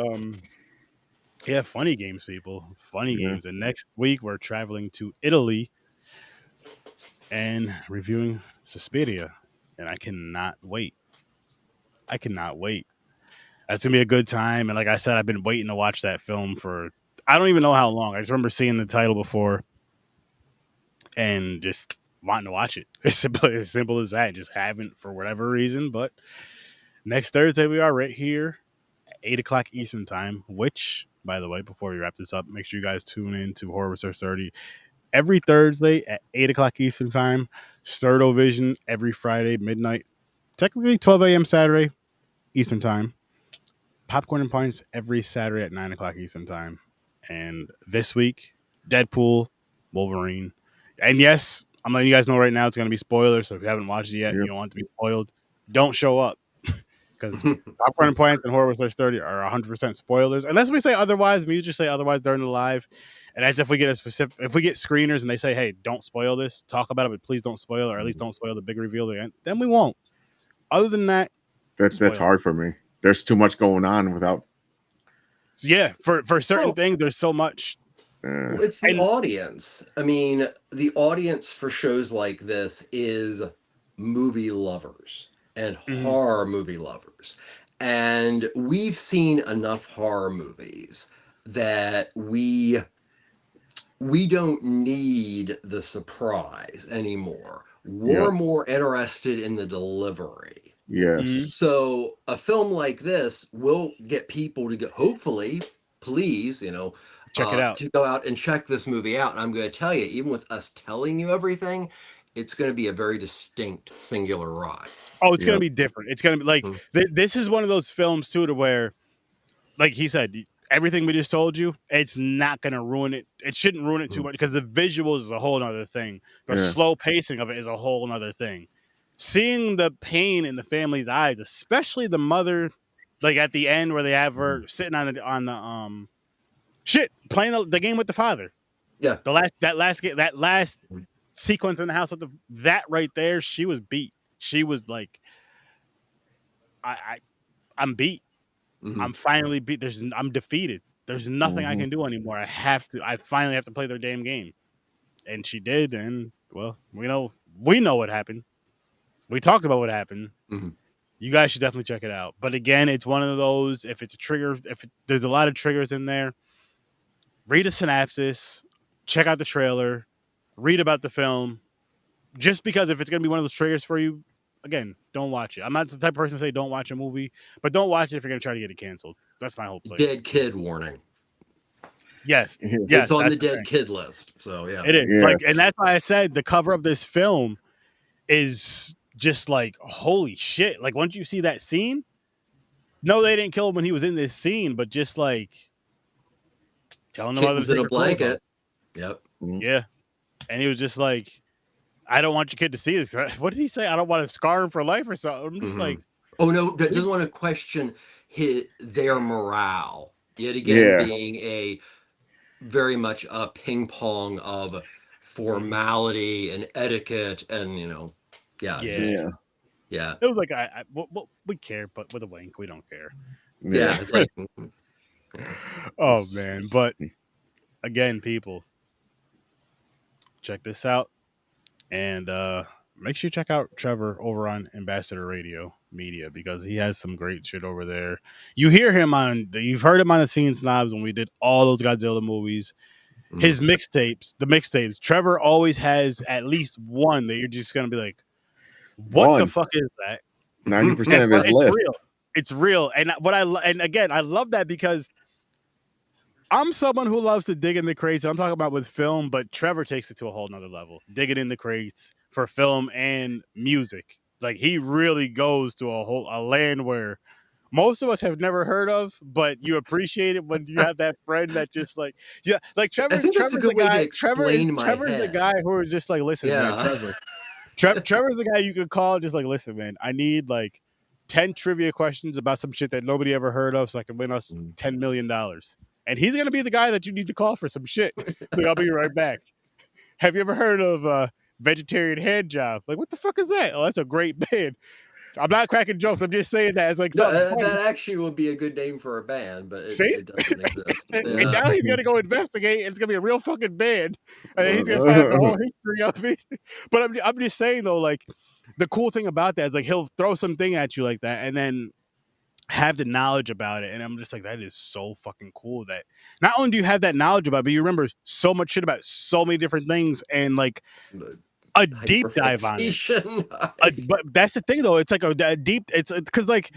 Speaker 1: yeah, funny games, people. Funny
Speaker 2: Yeah.
Speaker 1: games. And next week we're traveling to Italy and reviewing Suspiria. And I cannot wait. I cannot wait. That's gonna be a good time. And like I said, I've been waiting to watch that film for I don't even know how long. I just remember seeing the title before and just wanting to watch it. As simple as that. Just haven't for whatever reason. But next Thursday we are right here at 8 o'clock Eastern time, which by the way, before we wrap this up, make sure you guys tune in to Horror Research 30 every Thursday at 8 o'clock Eastern time. Sturdo Vision every Friday midnight. Technically 12 a.m. Saturday Eastern time. Popcorn and Pints every Saturday at 9 o'clock Eastern time. And this week, Deadpool, Wolverine. And yes, I'm letting you guys know right now it's going to be spoilers. So if you haven't watched it yet and
Speaker 2: Yep.
Speaker 1: you don't want to be spoiled, don't show up because popcorn plants and Horror Search 30 are 100% spoilers. Unless we say otherwise, we usually say otherwise during the live. And that's if we get if we get screeners and they say, hey, don't spoil this, talk about it, but please don't spoil, or at least don't spoil the big reveal at the end, then we won't. Other than that,
Speaker 2: that's hard for me. There's too much going on without.
Speaker 1: Yeah, for certain things, there's so much.
Speaker 3: It's the audience. I mean, the audience for shows like this is movie lovers and horror movie lovers. And we've seen enough horror movies that we don't need the surprise anymore. We're more interested in the delivery.
Speaker 2: Yes.
Speaker 3: So a film like this will get people to go, hopefully, please,
Speaker 1: check it out,
Speaker 3: to go out and check this movie out. And I'm going to tell you, even with us telling you everything, it's going to be a very distinct, singular ride.
Speaker 1: Oh, it's going to be different. It's going to be like, this is one of those films too, to where, like he said, everything we just told you, it's not going to ruin it. It shouldn't ruin it too much because the visuals is a whole other thing. The slow pacing of it is a whole other thing. Seeing the pain in the family's eyes, especially the mother, like at the end where they have her sitting on the playing the game with the father.
Speaker 3: Yeah,
Speaker 1: that last sequence in the house with that right there, she was beat. She was like, I'm beat. I'm finally beat. I'm defeated. There's nothing I can do anymore. I finally have to play their damn game. And she did, and well, we know what happened. We talked about what happened. You guys should definitely check it out. But again, it's one of those, if it's a trigger, there's a lot of triggers in there, read a synopsis, check out the trailer, read about the film. Just because if it's going to be one of those triggers for you, again, don't watch it. I'm not the type of person to say don't watch a movie, but don't watch it if you're going to try to get it canceled. That's my whole play.
Speaker 3: Dead kid warning.
Speaker 1: Yes.
Speaker 3: It's on the dead kid list. So, yeah.
Speaker 1: It is. Yeah. And that's why I said the cover of this film is just like, holy shit. Like, once you see that scene, no, they didn't kill him when he was in this scene, but just like telling them
Speaker 3: Kittens in a blanket. Yep.
Speaker 1: Yeah. And he was just like, I don't want your kid to see this. What did he say? I don't want to scar him for life or something. I'm just like,
Speaker 3: oh no, doesn't want to question their morale. Yet again, being a very much a ping pong of formality and etiquette, and yeah. It
Speaker 1: was like we care, but with a wink, we don't care.
Speaker 3: Yeah, it's like,
Speaker 1: oh man, but again, people, check this out. And make sure you check out Trevor over on Ambassador Radio Media because he has some great shit over there. You've heard him on the Scene Snobs when we did all those Godzilla movies. His mixtapes. Trevor always has at least one that you're just gonna be like, "What the fuck is that?"
Speaker 2: 90% of his list.
Speaker 1: It's real, and I love that because I'm someone who loves to dig in the crates. I'm talking about with film, but Trevor takes it to a whole nother level. Digging in the crates for film and music. Like he really goes to a land where most of us have never heard of, but you appreciate it when you have that friend that just like, like Trevor. Trevor's the guy. Trevor's the guy who is just like, listen, man, Trevor's the guy you could call, just like, listen, man, I need like 10 trivia questions about some shit that nobody ever heard of, so I can win us $10 million. And he's going to be the guy that you need to call for some shit. Like, I'll be right back. Have you ever heard of Vegetarian Hand Job? Like, what the fuck is that? Oh, that's a great band. I'm not cracking jokes. I'm just saying that as like something
Speaker 3: that actually would be a good name for a band, but it doesn't exist.
Speaker 1: And now he's going to go investigate, and it's going to be a real fucking band. And then he's going to find out the whole history of it. But I'm just saying, though, like, the cool thing about that is, like, he'll throw something at you like that, and then have the knowledge about it, and I'm just like, that is so fucking cool that not only do you have that knowledge about it, but you remember so much shit about so many different things, and like a deep dive on it. But that's the thing, though, it's like a deep, it's because like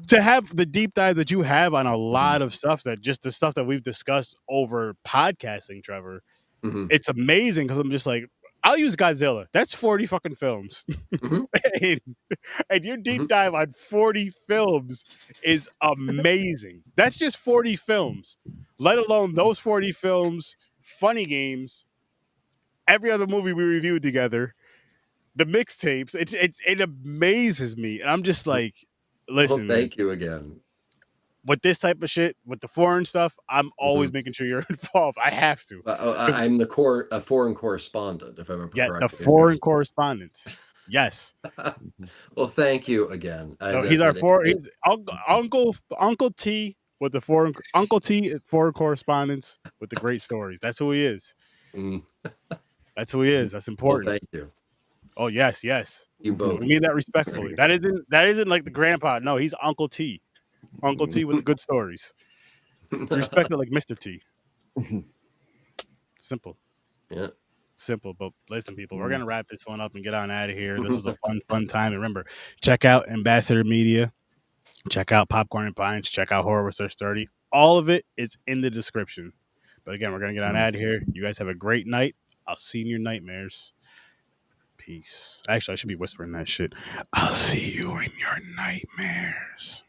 Speaker 1: to have the deep dive that you have on a lot of stuff, that just the stuff that we've discussed over podcasting, Trevor, it's amazing because I'm just like, I'll use Godzilla. That's 40 fucking films. And your deep dive on 40 films is amazing. That's just 40 films, let alone those 40 films, funny games, every other movie we reviewed together, the mixtapes. It amazes me. And I'm just like, Listen, man,
Speaker 3: thank you again.
Speaker 1: with this type of shit, with the foreign stuff, I'm always
Speaker 3: Mhm.
Speaker 1: making sure you're involved. I have to.
Speaker 3: I'm a foreign correspondent, if I remember
Speaker 1: Yeah, the
Speaker 3: correctly.
Speaker 1: foreign correspondence. Yes.
Speaker 3: Well, thank you again.
Speaker 1: No,
Speaker 3: As I
Speaker 1: he's our
Speaker 3: said,
Speaker 1: he's Uncle T with the foreign Uncle T foreign correspondence with the great stories. That's who he is.
Speaker 3: mm,
Speaker 1: That's who he is. That's
Speaker 3: well,
Speaker 1: important.
Speaker 3: thank you.
Speaker 1: Oh yes, yes.
Speaker 3: You both.
Speaker 1: We mean that respectfully. That isn't like the grandpa. No, he's Uncle T. Uncle T with the good stories. You respect it like Mr. T. Simple.
Speaker 3: Yeah.
Speaker 1: Simple. But listen, people, we're gonna wrap this one up and get on out of here. This was a fun time. And remember, check out Ambassador Media. Check out Popcorn and Pints. Check out Horror Research 30. All of it is in the description. But again, we're going to get on out of here. You guys have a great night. I'll see you in your nightmares. Peace. Actually, I should be whispering that shit. I'll see you in your nightmares.